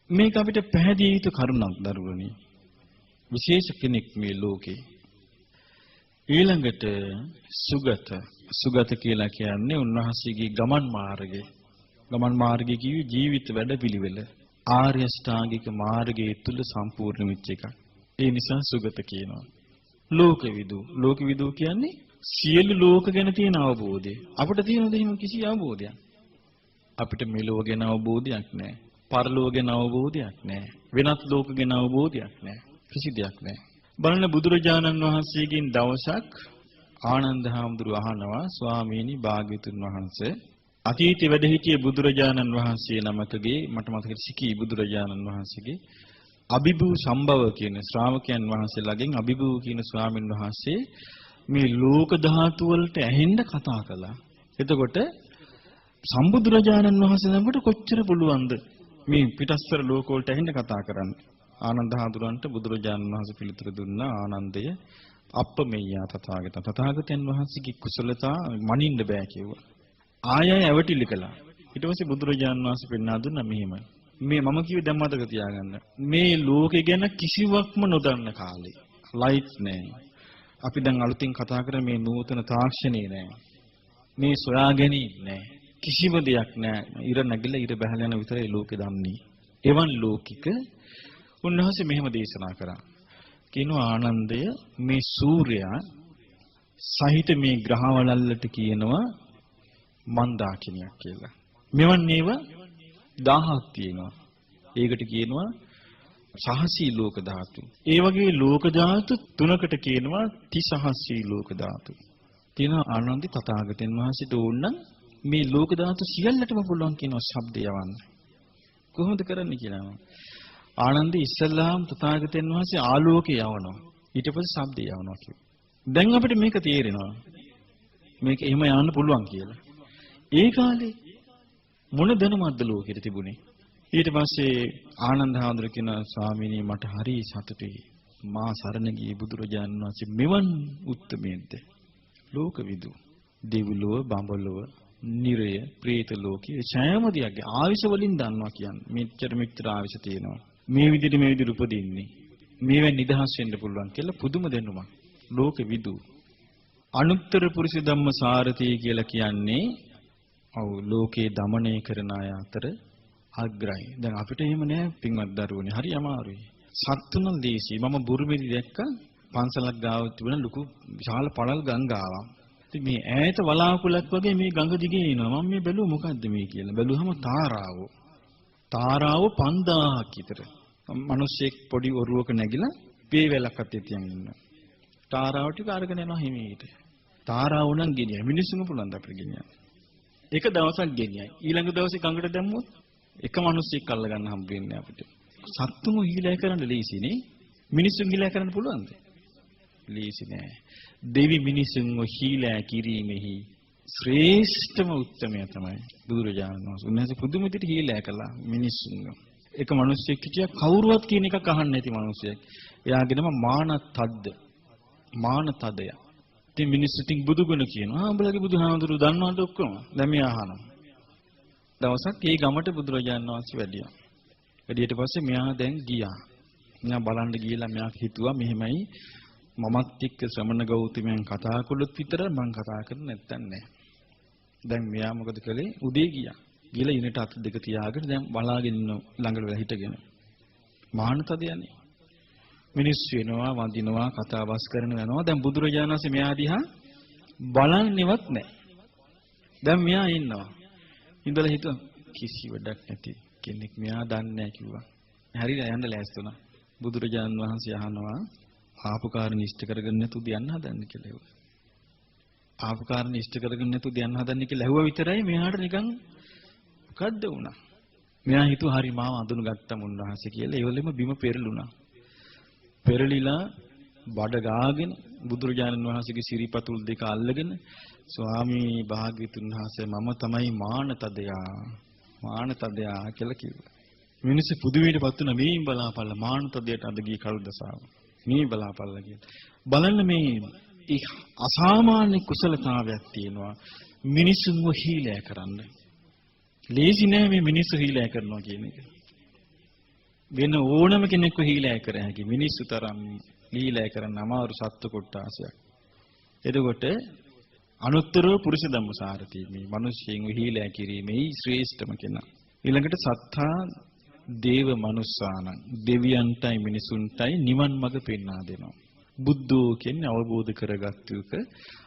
මේක අපිට පැහැදිලි යුතු කරුණක් දරුවනි. විශේෂ කෙනෙක් මේ ලෝකේ. ඊළඟට සුගත කියලා කියන්නේ උන්වහන්සේගේ ගමන් මාර්ගය. ගමන් මාර්ගය කිව්වේ ජීවිත වැඩපිළිවෙල. ආර්ය ශ්‍රාංගික මාර්ගයේ තුල සම්පූර්ණ වෙච්ච එකක්. ඒ නිසා සුගත කියනවා. ලෝකවිදු කියන්නේ සියලු ලෝක ගැන තියෙන අවබෝධය. අපිට තියෙනද එහෙම කිසි අවබෝධයක්? අපිට මෙලොව ගැන අවබෝධයක් නැහැ. පරලොව ගැන අවබෝධයක් නැහැ. වෙනත් ලෝක ගැන අවබෝධයක් නැහැ. කිසි දෙයක් නැහැ. බලන්න බුදුරජාණන් වහන්සේගෙන් දවසක් ආනන්ද හාමුදුරුවෝ අහනවා ස්වාමීනි භාග්‍යතුන් වහන්සේ අතීතයේ වැඩ සිටිය බුදුරජාණන් වහන්සේ නමකගේ මට මතකයි සිකී බුදුරජාණන් වහන්සේගේ අභිභූ සම්භව කියන ශ්‍රාවකයන් වහන්සේලාගෙන් අභිභූ කියන ස්වාමීන් වහන්සේ මේ ලෝක ධාතු වලට ඇහෙන්න කතා කළා. එතකොට සම්බුදුරජාණන් වහන්සේ නමකට කොච්චර පුළුවන්ද මේ පිටස්තර ලෝක වලට ඇහෙන්න කතා කරන්න? ආනන්ද හාමුදුරන්ට බුදුරජාණන් වහන්සේ පිළිතුරු දුන්නා ආනන්දය අප්පමෙය්‍යා තථාගතයන් වහන්සේගේ කුසලතා මනින්න බෑ කිව්වා. ආයය ඇවටිලි කළා. ඊට පස්සේ බුදුරජාණන් වහන්සේ පෙන්වා දුන්නා මෙහෙමයි. මේ මම කිව්වේ දැන් මතක තියාගන්න. මේ ලෝකේ ගැන කිසිවක්ම නොදන්න කාලේ ලයිට් නැහැ. අපි දැන් අලුතින් කතා කරන මේ නූතන තාක්ෂණේ නැහැ. මේ සොයා ගැනීම නෑ. කිසිම දෙයක් නෑ. ඉර නැගිලා ඉර බහලා යන විතරයි ලෝකෙ දන්නේ. එවන් ලෝකික උන්වහන්සේ මෙහෙම දේශනා කරා. කියනවා ආනන්දය මේ සූර්යයා සහිත මේ ග්‍රහවලල්ලට කියනවා මන්දාකිනියක් කියලා. මෙවන් ඒවා 1000ක් තියෙනවා. ඒකට කියනවා සහසී ලෝක ධාතු. ඒ වගේ ලෝක ධාතු තුනකට කියනවා තිසහසී ලෝක ධාතු. තියෙනවා ආනන්ද තථාගතයන් වහන්සේට ඕනනම් මේ ලෝක ධාතු සියල්ලටම පුළුවන් කියනවා ශබ්දය යවන්න. කොහොමද කරන්නේ කියලා. ආනන්ද ඉස්සල්ලාම් තථාගතයන් වහන්සේ ආලෝකය යවනවා. ඊට පස්සේ ශබ්දය යවනවා කිව්වා. දැන් අපිට මේක තේරෙනවා. මේක එහෙම යන්න පුළුවන් කියලා. ඒ කාලේ මොන දැනුමක්ද ලෝකෙට තිබුණේ? ඊට පස්සේ ආනන්ද හාමුදුර කියන ස්වාමීනි මට හරි සතුටුයි. මා සරණ ගියේ බුදුරජාණන් වහන්සේ මෙවන් උත්තමයෙක්ද? ලෝකවිදු. දෙවිලොව, බඹලොව, නිරය, പ്രേත ලෝකයේ සෑම දෙයක්ගේ ආවිෂ වලින් දන්නවා කියන්නේ. මෙච්චර ආවිෂ තියෙනවා. මේ විදිහට උපදින්නේ. මේවෙන් නිදහස් වෙන්න පුළුවන් කියලා පුදුම දැනුමක්. ලෝකවිදු. අනුත්තර පුරුෂ ධම්ම සාරථි කියලා කියන්නේ ලෝකේ দমনය කරන අය අතර අග්‍රයි. දැන් අපිට එහෙම නෑ පින්වත් දරුවනේ. හරි අමාරුයි. සත්තුනල් දේශී මම බුරුමේදී දැක්ක පන්සලක් ගාව තිබුණ ලොකු විශාල පළල් ගංගාවක්. ඉතින් මේ ඈත වලාකුළක් වගේ මේ ගඟ දිගේ එනවා. මම මේ බැලුවා මොකද්ද මේ කියලා. බැලුවහම තාරාවෝ. තාරාවෝ 5000ක් විතර. මිනිස්සෙක් පොඩි ඔරුවක නැගිලා පේ වැලක් අතේ තියන් ඉන්නවා. තාරාව ටික අරගෙන යනවා හිමීට. තාරාව නම් ගෙනියයි. මිනිස්සුන්ව පුළුවන් ද අපිට ගෙනියන්න. එක දවසක් ගෙනියයි. ඊළඟ දවසේ ගඟට දැම්මොත් එක මිනිස්සෙක් අල්ල ගන්න හම්බ වෙන්නේ අපිට. සත්තුම හීලෑ කරන්න ලීසිනේ. මිනිස්සුන් හීලෑ කරන්න පුළුවන්ද? ලීසි නෑ. දෙවි මිනිසුන්ව හීලෑ කිරීමෙහි ශ්‍රේෂ්ඨම උත්තරමය තමයි බුදුරජාණන් වහන්සේ. උන්වහන්සේ පුදුම විදිහට හීලෑ කළා මිනිස්සුන්ව. එක මිනිස්සෙක් හිටියා කවුරුවත් කියන එකක් අහන්නේ නැති මිනිසෙක්. එයාගෙනම මානතද්ද. මානතදය. ඉතින් මිනිස්සු ඉතින් බුදුගුණ කියනවා. උඹලගේ බුදුහාමුදුරු දන්නවද ඔක්කොම? දැන් මෙයා අහනවා. දවසක් ඒ ගමට බුදුරජාණන් වහන්සේ වැඩියා. වැඩියට පස්සේ මෙයා දැන් ගියා. මෙයා බලන්න ගිහලා මෙයා හිතුවා මෙහෙමයි මමත් එක්ක ශ්‍රමණ ගෞතමයන් කතා කළොත් විතර මං කතා කරන්නේ නැත්තන් නෑ. දැන් මෙයා මොකද කළේ? උදේ ගියා. ගිහලා ඉනට අත දෙක තියාගෙන දැන් බලාගෙන ඉන්න ළඟට වෙලා හිටගෙන. මානතද යන්නේ. මිනිස්සු වෙනවා, වඳිනවා, කතා බස් කරන යනවා. දැන් බුදුරජාණන් වහන්සේ මෙයා දිහා බලන්නේවත් නෑ. දැන් මෙයා ඉන්නවා. ඉඳලා හිතුවා කිසි වැඩක් නැති කෙනෙක් මෙයා දන්නේ නැහැ කිව්වා. හරියට යන්න ලෑස්ති වුණා. බුදුරජාණන් වහන්සේ අහනවා ආපු කාරණේ ඉෂ්ට කරගෙන නැතුද යන්න හදන්නේ කියලා ඇහුවා. ආපු කාරණේ ඉෂ්ට කරගෙන නැතුද යන්න හදන්නේ කියලා ඇහුවා විතරයි මෙයාට නිකන් මොකද්ද වුණා. මෙයා හිතුවා හරි මාව අඳුන ගත්තා මුන්වහන්සේ කියලා. ඒ වෙලෙම බිම පෙරළුණා. පෙරලිලා බඩ ගාගෙන බුදුරජාණන් වහන්සේගේ සිරිපතුල් දෙක අල්ලගෙන ස්වාමී භාග්‍යතුන් වහන්සේ මම තමයි මානතදයා කියලා කිව්වා. මිනිස්සු පුදුමයටපත් වුණා. මේ බලාපල්ලා මානතදයට අද ගිය කල්දසාව. මේ බලාපල්ලා කියලා. බලන්න මේ අසාමාන්‍ය කුසලතාවයක් තියෙනවා මිනිසුන්ව හීලෑ කරන්න. ලේසි නෑ මේ මිනිස්සු හීලෑ කරනවා කියන එක. වෙන ඕනම කෙනෙක්ව හීලෑ කර හැකි මිනිස්සු තරම් හීලෑ කරන්න අමාරු සත්ත්ව කොටාසයක්. එතකොට අනුත්තර පුරුෂ ධම්මසාරති මේ මිනිස්යෙන් හීලෑ කිරීමේ ශ්‍රේෂ්ඨම කෙනා. ඊළඟට සත්තා දේව මනුස්සානං දෙවියන්ටයි මිනිසුන්ටයි නිවන් මඟ පෙන්වා දෙනවා. බුද්ධෝ කියන්නේ අවබෝධ කරගත්තු එක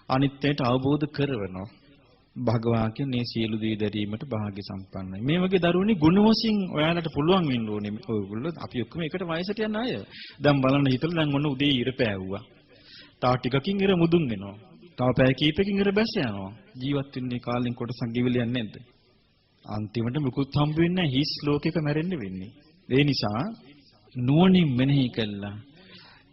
අනිත්‍යයට අවබෝධ කරවනවා. භගවා කියන්නේ සියලු දේ දැරීමට භාග්‍ය සම්පන්නයි. මේ වගේ දරුවනේ ගුණ වශයෙන් ඔයාලට පුළුවන් වෙන්න ඕනේ. ඔයගොල්ලෝ අපි ඔක්කොම එකට වයසට යන අය. දැන් බලන්න හිතලා දැන් ඔන්න උදේ ඉර පෑවුවා. තා ටිකකින් ඉර මුදුන් වෙනවා. තව පැය කීපකින් ඉර බැස යනවා. ජීවත් වෙන්නේ කාලෙන් කොටසක් ගෙවිල යන්නේ නැද්ද? අන්තිමට මුකුත් හම්බ වෙන්නේ නැහැ. හිස් ලෝකයක මැරෙන්න වෙන්නේ. ඒ නිසා නුවණින් මෙනෙහි කළා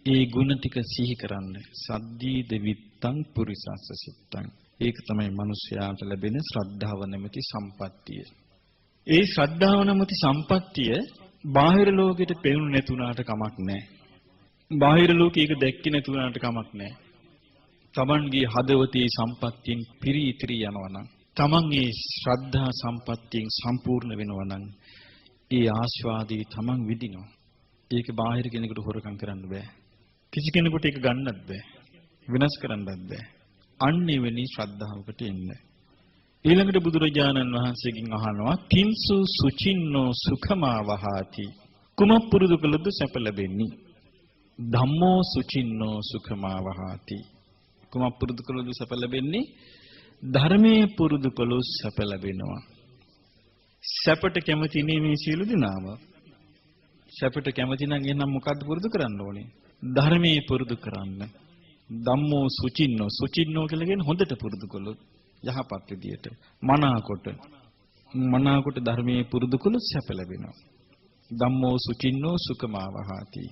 ඒ ගුණ ටික සිහි කරන්න. සද්දී දෙවිත්තං පුරිසස්ස සිත්තං. ඒක තමයි මිනිස්යාට ලැබෙන ශ්‍රද්ධාව නැමැති සම්පත්තිය. ඒ ශ්‍රද්ධාව නැමැති සම්පත්තිය බාහිර ලෝකෙට පෙනුනේ නැතුණාට කමක් නැහැ. බාහිර ලෝකයක දැක්කේ නැතුණාට කමක් නැහැ. තමන්ගේ හදවතේ සම්පත්තියෙන් පිරී යනවා නම්, තමන් ඒ ශ්‍රද්ධා සම්පත්තියෙන් සම්පූර්ණ වෙනවා නම්, ඒ ආස්වාදී තමන් විඳිනවා. ඒක බාහිර කෙනෙකුට හොරකම් කරන්න බෑ. කිසි කෙනෙකුට ඒක ගන්නත් බෑ. විනාශ කරන්නත් බෑ. අන්නේ වෙනි ශ්‍රද්ධාවකට එන්න. ඊළඟට බුදුරජාණන් වහන්සේගෙන් අහනවා තින්සු සුචින්නෝ සුඛමා වහාති. කුමක් පුරුදු කළොත් සැප ලැබෙන්නේ? ධම්මෝ සුචින්නෝ සුඛමා වහාති. කුමක් පුරුදු කළොත් සැප ලැබෙන්නේ? ධර්මයේ පුරුදු කළොත් සැප ලැබෙනවා. සැපට කැමති නේ මේ සියලු දෙනාම. සැපට කැමති නම් එහෙනම් මොකද්ද පුරුදු කරන්න ඕනේ? ධර්මයේ පුරුදු කරන්න. ධම්මෝ සුචින්නෝ සුචින්නෝ කියලා කියන්නේ හොඳට පුරුදු කළොත් යහපත් විදියට මනාකොට ධර්මයේ පුරුදු කළොත් සැප ලැබෙනවා. ධම්මෝ සුචින්නෝ සුඛමා වහාති.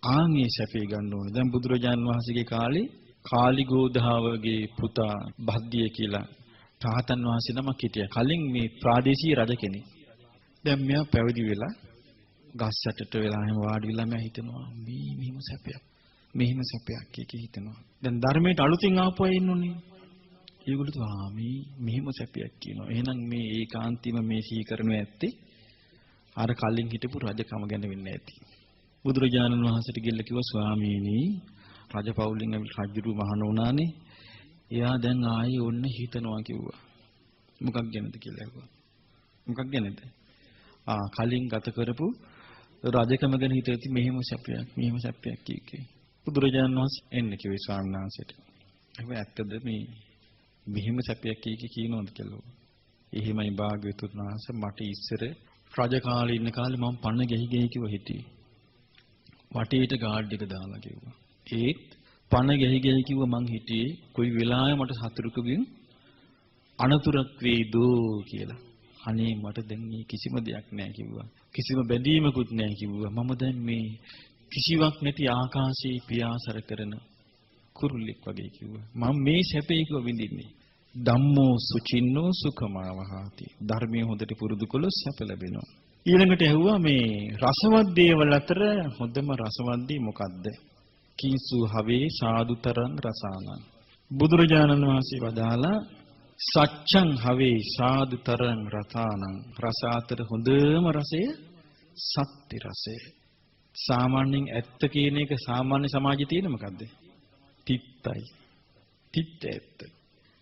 ආන්ගේ සැපේ ගන්න ඕනේ. දැන් බුදුරජාන් වහන්සේගේ කාලේ කාලිගෝධාවගේ පුතා භද්දිය කියලා රහතන් වහන්සේ නමක් හිටියා. කලින් මේ ප්‍රාදේශීය රජ කෙනෙක්. දැන් මෙයා පැවිදි වෙලා ගස් යටට වෙලා එහෙම වාඩි වෙලා මම හිතනවා මෙහිම සැපයක් කිය හිතනවා. දැන් ධර්මයට අලුතින් ආපු අය ඉන්නුනේ. ඒගොල්ලෝ තුවා මෙහිම සැපයක් කියනවා. එහෙනම් මේ ඒකාන්තිම මේ සීකරණය ඇත්තේ අර කලින් හිටපු රජකම ගැන වෙන්නේ නැති. බුදුරජාණන් වහන්සේට ගිල්ල කිව්වා ස්වාමීනි රජපෞලින් ඇවිත් රජුරු මහණ වුණානේ. එයා දැන් ආයේ ඔන්න හිතනවා කිව්වා. මොකක් ගැනද කියලා ඇහුවා. මොකක් ගැනද? කලින් ගත කරපු රජකම ගැන හිතෙති මෙහෙම සැපයක් කියේ. බුදුරජාණන් වහන්සේ එන්න කිව්වේ ස්වාමීන් වහන්සේට. ඒක ඇත්තද මේ මෙහෙම සැපයක් කියනවද කියලා. එහෙමයි භාග්‍යවතුන් වහන්සේ මට ඉස්සර රජ කාලේ ඉන්න කාලේ මම පන්න ගෙහි කිව්ව හිටියේ. වටේට ගාඩ් එක දාලා කිව්වා. ඒත් පණ ගෙහි කිව්ව මං හිටියේ කොයි වෙලාවෙ මට සතුරුකගෙන් අනතුරක් වේදෝ කියලා. අනේ මට දැන් මේ කිසිම දෙයක් නැහැ කිව්වා. කිසිම බැඳීමකුත් නැහැ කිව්වා. මම දැන් මේ කිසිවක් නැති ආකාශයේ පියාසර කරන කුරුල්ලෙක් වගේ කිව්වා. මම මේ සැපේ කිව්ව විඳින්නේ. ධම්මෝ සුචින්නෝ සුඛමා වහාති. ධර්මයේ හොඳට පුරුදු කළොත් සැප ලැබෙනවා. ඊළඟට ඇහුවා මේ රසවත් දේවල් අතර හොඳම රසවත් දේ මොකද්ද? කීසු හවේ සාදුතරං රසානං. බුදුරජාණන් වහන්සේ වදාලා සච්ඡං හවේ සාදුතරං රසානං. රස අතර හොඳම රසය සත්‍ය රසය. සාමාන්‍යයෙන් ඇත්ත කියන එක සාමාන්‍ය සමාජයේ තියෙන මොකද්ද? තිත්තයි. තිත්ත ඇත්ත.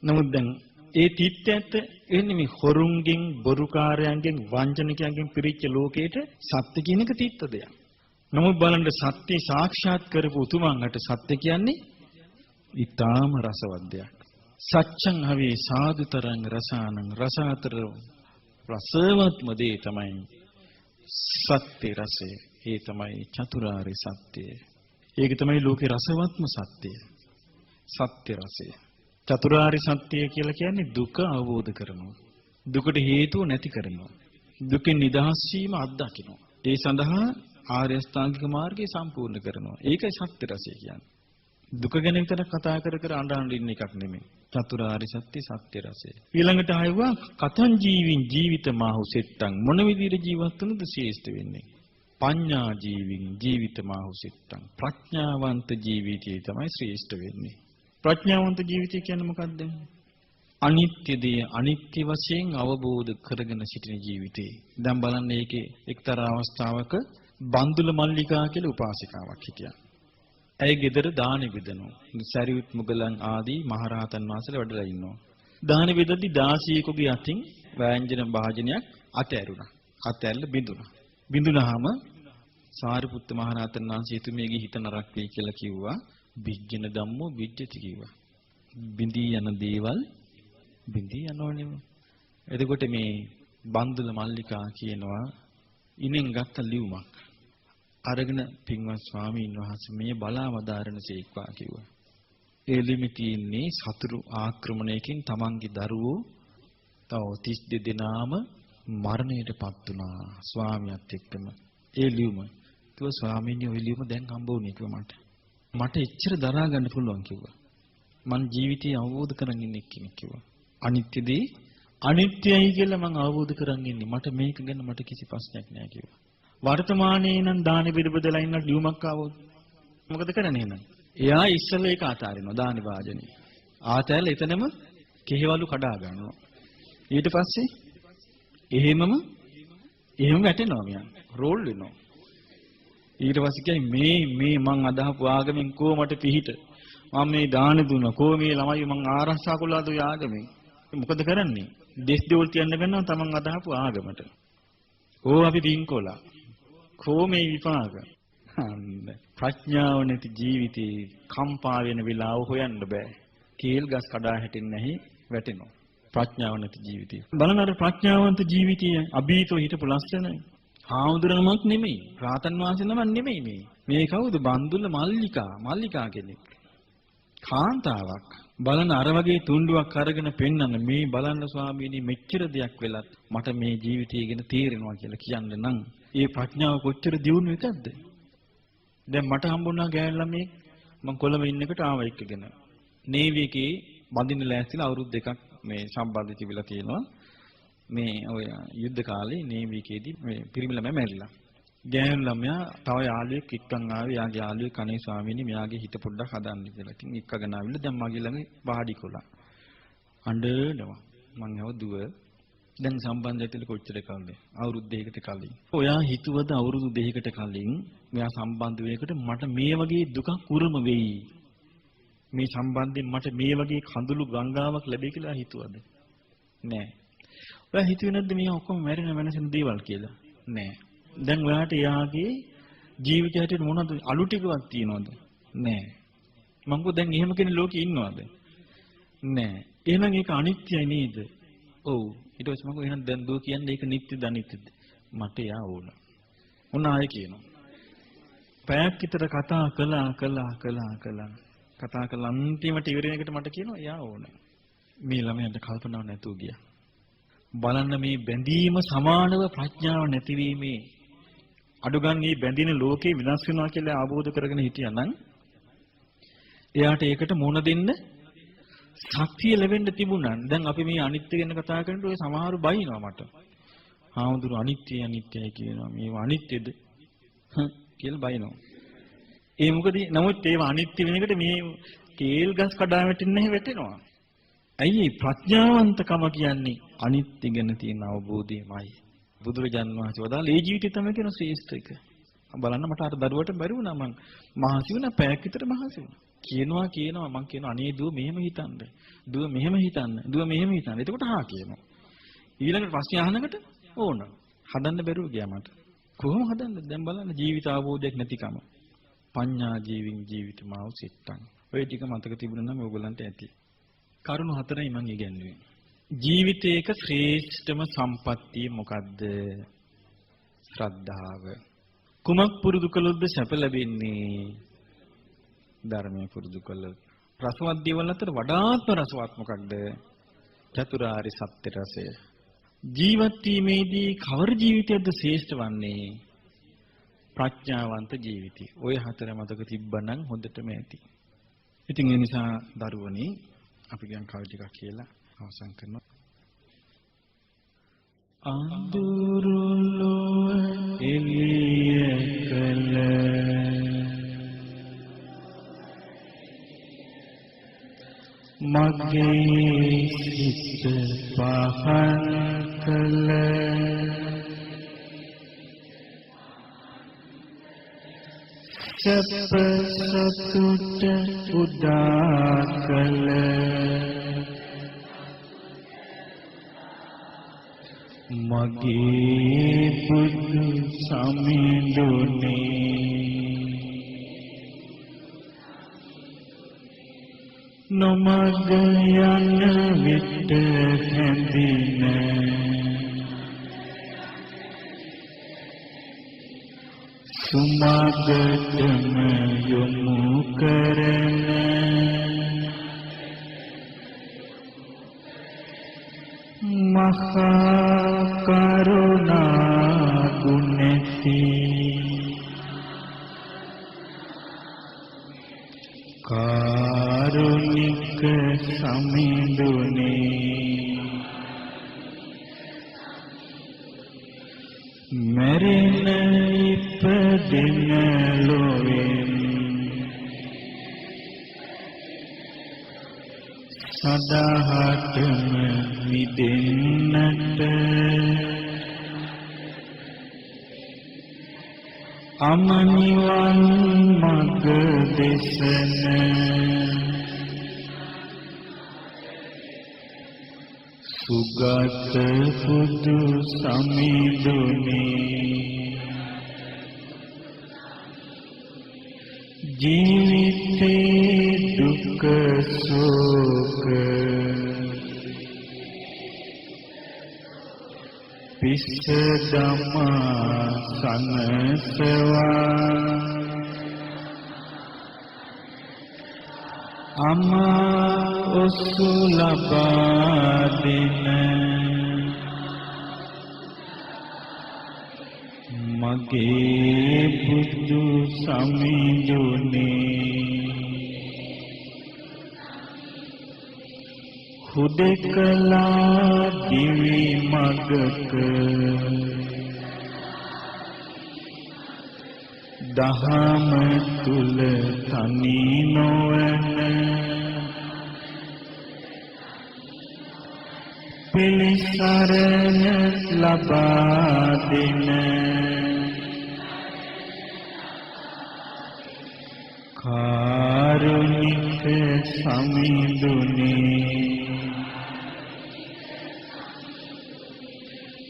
නමුත් දැන් ඒ තිත්ත ඇත්ත එන්නේ මේ හොරුන්ගෙන් බොරුකාරයන්ගෙන් වංචනිකයන්ගෙන් පිරිච්ච ලෝකේට සත්‍ය කියන එක තිත්ත දෙයක්. නමුත් බලන්න සත්‍ය සාක්ෂාත් කරපු උතුමන්ට සත්‍ය කියන්නේ ඊටාම රසවත් දෙයක්. සච්ඡං හවේ සාදුතරං රසානං. රස අතර රසවත්ම දේ තමයි සත්‍ය රසය. ඒ තමයි චතුරාර්ය සත්‍යය. ඒක තමයි ලෝකේ රසවත්ම සත්‍යය. සත්‍ය රසය. චතුරාර්ය සත්‍යය කියලා කියන්නේ දුක අවබෝධ කරනවා. දුකට හේතුව නැති කරනවා. දුකෙන් නිදහස් වීම අත්දකිනවා. ඒ සඳහා ආර්ය අෂ්ටාංගික මාර්ගය සම්පූර්ණ කරනවා. ඒකයි සත්‍ය රසය කියන්නේ. දුක ගැන විතර කතා කර අඬන ඉන්න එකක් නෙමෙයි. චතුරාර්ය සත්‍ය සත්‍ය රසය. ඊළඟට ආයුවා කතං ජීවින් ජීවිතමාහු සෙට්ටං. මොන විදිහට ජීවත් වුණද ශ්‍රේෂ්ඨ වෙන්නේ? පඤ්ඤා ජීවින් ජීවිතමාහු සෙට්ටං. ප්‍රඥාවන්ත ජීවිතය තමයි ශ්‍රේෂ්ඨ වෙන්නේ. ප්‍රඥාවන්ත ජීවිතය කියන්නේ මොකක්ද? අනිත්‍ය දේ අනිත්‍ය වශයෙන් අවබෝධ කරගෙන සිටින ජීවිතේ. දැන් බලන්න මේකේ එක්තරා අවස්ථාවක බන්දුල මල්ලිකා කියලා උපාසිකාවක් හිටියා. ඇය ගෙදර දානෙ බෙදනවා. සරියුත් මුගලන් ආදී මහරහතන් වහන්සේලා වැඩලා ඉන්නවා. දානෙ බෙදද්දී දාසියෙකුගේ අතින් වෑංජන භාජනයක් අතෑරුණා. අතෑරලා බිඳුණා. බිඳුනහම සාරිපුත්ත මහරහතන් වහන්සේ එතුමියගේ හිත නරක වෙයි කියලා කිව්වා. විජ්ජන ධම්මෝ විජ්ජති කිව්වා. බිඳී යන දේවල් බිඳී යනවනේ. එතකොට මේ බන්දුල මල්ලිකා කියනවා ඉනෙන් ගත්ත ලියුමක් අරගෙන පින්වත් ස්වාමීන් වහන්සේ මේ බලාවදාරණ සේක්වා කිව්වා. ඒ ලියුමේ තියෙන්නේ සතුරු ආක්‍රමණයකින් තමන්ගේ දරුවෝ තව 32 දෙනාම මරණයටපත් වුණා ස්වාමියාත් එක්කම. ඒ ලියුම කිව්වා ස්වාමීන් වහන්සේ ඔය ලියුම දැන් හම්බ වුණේ කිව්වා මට එච්චර දරා ගන්න පුළුවන් කිව්වා. මං ජීවිතය අවබෝධ කරගෙන ඉන්නේ කෙනෙක් කිව්වා. අනිත්‍ය දේ අනිත්‍යයි කියලා මං අවබෝධ කරගෙන ඉන්නේ. මට මේක ගැන මට කිසි ප්‍රශ්නයක් නෑ කිව්වා. වර්තමානයේ නම් දානෙ බෙදලා ඉන්න ලියුමක් ආවොත් මොකද කරන්නේ එහෙනම්? එයා ඉස්සෙල්ලා ඒක අතාරිනවා දානි වාජනේ. ආතැල එතනම කෙහෙවලු කඩා ගන්නවා. ඊට පස්සේ එහෙම වැටෙනවා මියන්. රෝල් වෙනවා. ඊට පස්සේ කියන්නේ මේ මං අදහපු ආගමෙන් කොහොමද පිහිට? මම මේ දාන දුන්නා. කොහොම මේ ළමයි මං ආරක්ෂා කළාද ඔය ආගමෙන්? මොකද කරන්නේ? දෙස් දෙවල් තියන්න ගන්නවා තමන් අදහපු ආගමට. ඕ අපි පින්කොලා. කොමේ විපාක. ප්‍රඥාව නැති ජීවිතේ කම්පා වෙන වෙලාව හොයන්න බෑ. කේල් ගස් කඩා හැටෙන්නේ නැහැ වැටෙනවා. ප්‍රඥාව නැති ජීවිතේ. බලන්න අර ප්‍රඥාවන්ත ජීවිතය අභීතව හිටපු ලස්සන හාමුදුරනමක් නෙමෙයි. රාතන් වහන්සේ නමක් නෙමෙයි මේ. මේ කවුද? බන්දුල මල්ලිකා කෙනෙක්. කාන්තාවක්. බලන්න අර වගේ තුණ්ඩුවක් අරගෙන පෙන්නන්න මේ බලන්න ස්වාමීනි මෙච්චර දෙයක් වෙලත් මට මේ ජීවිතය ගැන තේරෙනවා කියලා කියන්න නම් ඒ ප්‍රඥාව කොච්චර දියුණු එකක්ද? දැන් මට හම්බුණා ගෑනු ළමෙක් මම කොළඹ ඉන්නකොට ආව එක්කගෙන. නේවි එකේ බඳින්න ලෑස්තිලා අවුරුදු දෙකක් මේ සම්බන්ධ තිබිලා තියෙනවා. මේ ඔය යුද්ධ කාලේ නේවි එකේදී මේ පිරිමි ළමයා මැරිලා. ගෑනු ළමයා තව යාළුවෙක් එක්කන් ආවේ. යාගේ යාළුවෙක් කනේ ස්වාමීනි මෙයාගේ හිත පොඩ්ඩක් හදන්න කියලා. ඉතින් එක්කගෙන ආවිල්ලා දැන් මගේ ළඟ වාඩි කොලා. අඬනවා. මං හව දුව දැන් සම්බන්ධයටල කොච්චර කල්ද? අවුරුදු දෙකකට කලින්. ඔයා හිතුවද අවුරුදු දෙකකට කලින් මෙයා සම්බන්ධ වෙනකොට මට මේ වගේ දුකක් උරුම වෙයි. මේ සම්බන්ධයෙන් මට මේ වගේ කඳුළු ගංගාවක් ලැබෙයි කියලා හිතුවද? නෑ. ඔයා හිතුවේ නැද්ද මේ ඔක්කොම මැරෙන වෙනසෙන දේවල් කියලා? නෑ. දැන් ඔයාට එයාගේ ජීවිතයට මොනවද අලු ටිකවත් තියනවද? නෑ. මං කෝ දැන් එහෙම කෙනෙක් ලෝකේ ඉන්නවද? නෑ. එහෙනම් ඒක අනිත්‍යයි නේද? ඔව්. ඊට පස්සේ මම කෝ එහෙනම් දැන් දුව කියන්නේ ඒක නිට්ටයද අනිත්‍යද? මට එයා ඕන. මොන ආයෙ කියනවා. පැයක් විතර කතා කළා. කතා කළා අන්තිමට ඉවරන එකට මට කියනවා එයා ඕන. මේ ළමයාට කල්පනාවක් නැතුව ගියා. බලන්න මේ බැඳීම සමානව ප්‍රඥාව නැතිවීමේ අඩුගන් මේ බැඳින ලෝකේ විනාශ වෙනවා කියලා අවබෝධ කරගෙන හිටියානම් එයාට ඒකට මුණ දෙන්න ශක්තිය ලැබෙන්න තිබුණා. දැන් අපි මේ අනිත්‍ය ගැන කතා කරනකොට ඔය සමහරු බයිනවා මට. හාමුදුරු අනිත්‍යයි කියනවා. මේව අනිත්‍යද? කියලා බයිනවා. ඒ මොකද නමුත් ඒව අනිත්‍ය වෙන එකට මේ කේල් ගස් කඩා වැටෙන්නේ වැටෙනවා. ඇයි ප්‍රඥාවන්තකම කියන්නේ අනිත්‍ය ගැන තියෙන අවබෝධයමයි. බුදුරජාණන් වහන්සේ වදාළ ඒ ජීවිතය තමයි කියන ශ්‍රේෂ්ඨ එක. බලන්න මට අර දරුවට බැරි වුණා මං මහසි වුණා පැයක් විතර මහසි වුණා. කියනවා මං කියනවා අනේ දුව මෙහෙම හිතන්න. දුව මෙහෙම හිතන්න. එතකොට හා කියනවා. ඊළඟට ප්‍රශ්න අහනකට ඕන. හදන්න බැරුව ගියා මට. කොහොම හදන්නද? දැන් බලන්න ජීවිත අවබෝධයක් නැතිකම. පඤ්ඤා ජීවින් ජීවිතමාව සිට්ටං. ඔය ටික මතක තිබුණා නම් ඔයගලන්ට ඇති. කරුණු හතරයි මම ඉගෙනුවේ. ජීවිතයක ශ්‍රේෂ්ඨම සම්පත්තිය මොකද්ද? ශ්‍රද්ධාව. කුමක් පුරුදු කළොත්ද සැප ලැබෙන්නේ? ධර්මය පුරුදු කළොත්. රසවත් දේවල් අතර වඩාත්ම රසවත් මොකක්ද? චතුරාර්ය සත්‍ය රසය. ජීවත් වීමේදී කවර ජීවිතයක්ද ශ්‍රේෂ්ඨ වන්නේ? ප්‍රඥාවන්ත ජීවිතය. ඔය හතර මතක තිබ්බනම් හොඳටම ඇති. ඉතින් ඒ නිසා දරුවනි අපි ගියන් කවි ටිකක් කියලා අවසන් කරනවා. අඳුරුලෝ එළිය කළ මගේ සිත පහන් කළ සැප සතුට උදා කළ මගේ බුදු සමිඳුනේ නොමග යන විට හැඳින සුමගටම යොමු කරන මහා කරුණා ගුණති කාරුණික සමිඳුනේ මරණ ඉපදෙන ලොවෙන් සදාහටම මිදෙන්නට අමනිවන් මග දෙසන සුගත පුදු සමිඳුනේ ජීවිතේ දුක සෝක පිස්ස ධම්මා සනසවා අමා ඔසු ලබා දෙන මගේ බුදු සමිඳුනේ හුදෙකලා දිවි මගක දහම තුල තනි නොවන පිළිසරණ ලබා දෙන කාරුණික සමිඳුනේ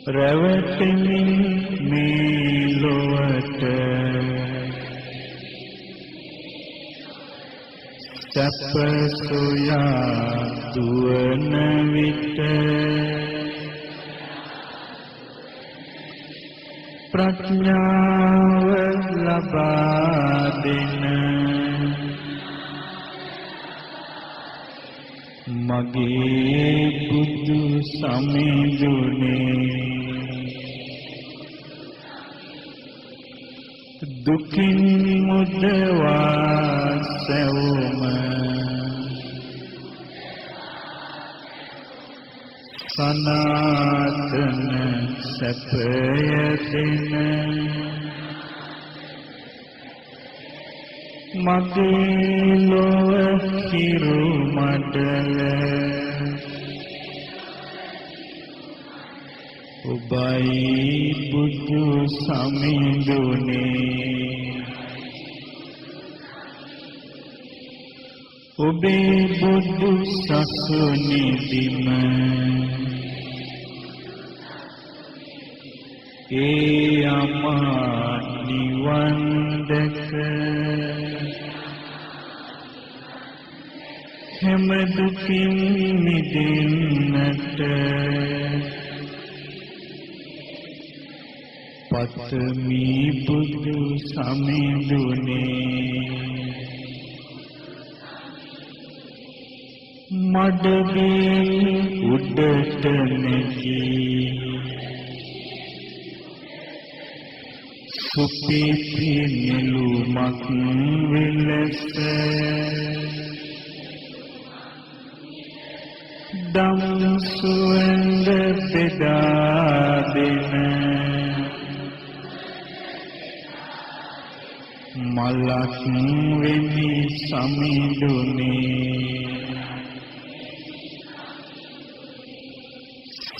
රැවටෙමින් මේ ලොවට සැප සොයා දුවන විට ප්‍රඥාව ලබා දෙන මගේ බුදු සමිඳුනේ දුකින් මුදවා සැවුම සනාතන සැපය දෙන මගේ ලොව හිරු මඩල ඔබයි බුදු සමිඳුනේ ඔබේ බුදු සසුනේදීම ඒ අමා නිවන් දැක හැම දුකින් මිදෙන්නට පතමි බුදු සමිඳුනේ මඩගේ උඩට නැගී සුපිපි නිලුමක් විලස දම් සුවඳ බෙදා දෙන මලක් වෙමි සමිඳුනේ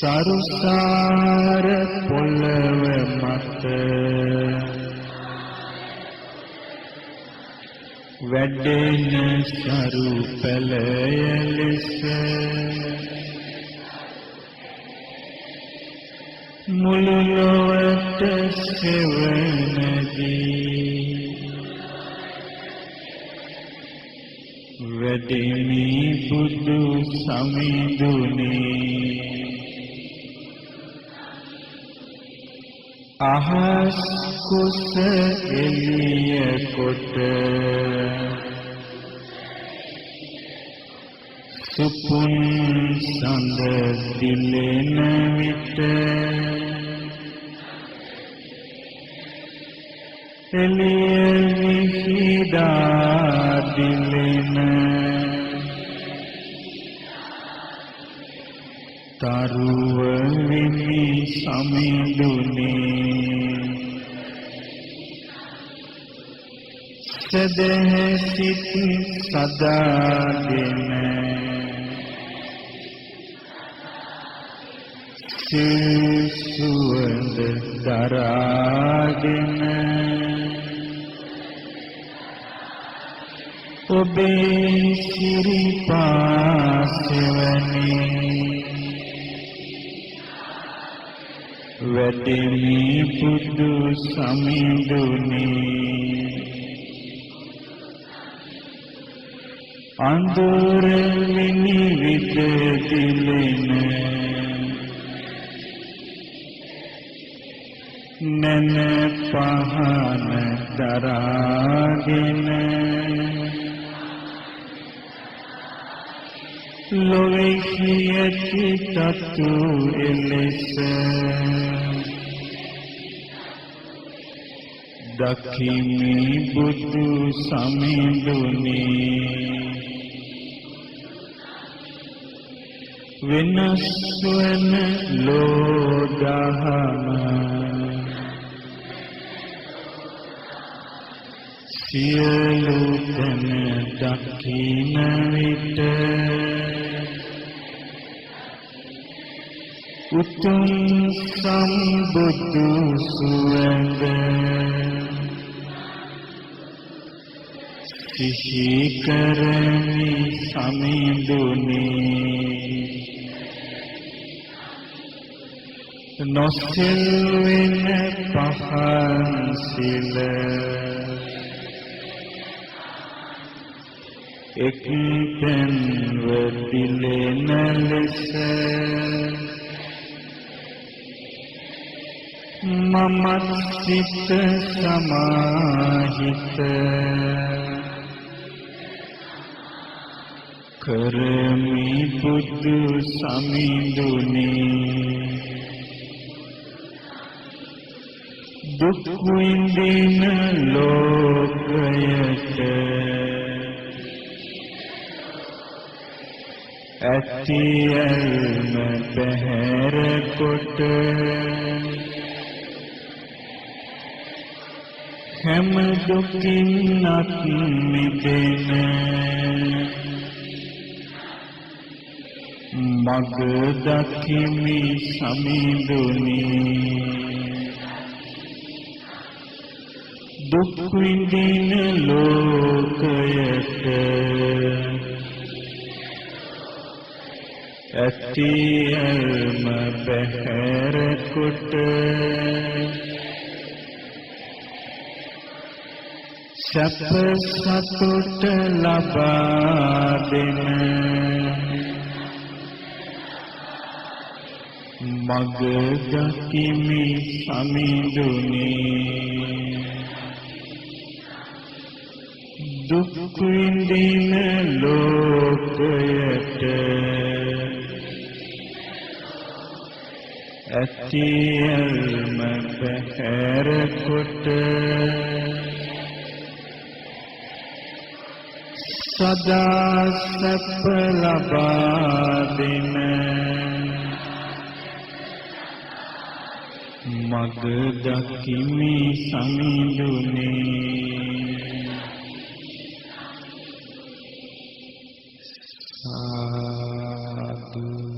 සරුසාර පොළව මත වැඩෙන සරු පැලය ලෙස මුළු ලොවට සෙවණදී වැඩෙමි බුදු සමිඳුනේ අහස් කුස එළිය කොට සුපුන් සඳ දිලෙන විට එළිය විහිදා දිලෙන තරුව වෙමි සමිඳුනේ සදහසිත සදාගෙන සුවඳ දරාගෙන ඔබේ සිරිපා සෙවණේ වැඩෙමි බුදු සමිඳුනි අඳුර විනිවිද දිලෙන නන පහන දරාගෙන ලොවෙහි ඇති තතු එලෙස දකිමි බුදු සමිඳුනි වෙනස් වන ලෝදහම සියලු තැන දකින විට උතුම් සම්බුදු සුවඳ සිහි කරමි සමිඳුනි නොසෙල්වෙන පහන් සිල එක්තැන්ව දිලෙන ලෙස මමත් සිත සමාහිත කරමි බුදු සමිඳුනි දුක් විඳින ලෝකයට ඇතියල්ම පැහැර කොට හැම දුකින්වත් මිදෙන මග දකිමි සමිඳුනි දුක් විඳින ලෝකයට ඇතියල්ම පැහැර කොට සැප සතුට ලබා දෙන මග දකිමි සමිඳුනි දුක් විඳින ලෝකයට ඇතියල්ම පැහැර කොට සදා සැප ලබා දෙන මග දකිමි සමිඳුනි සාදු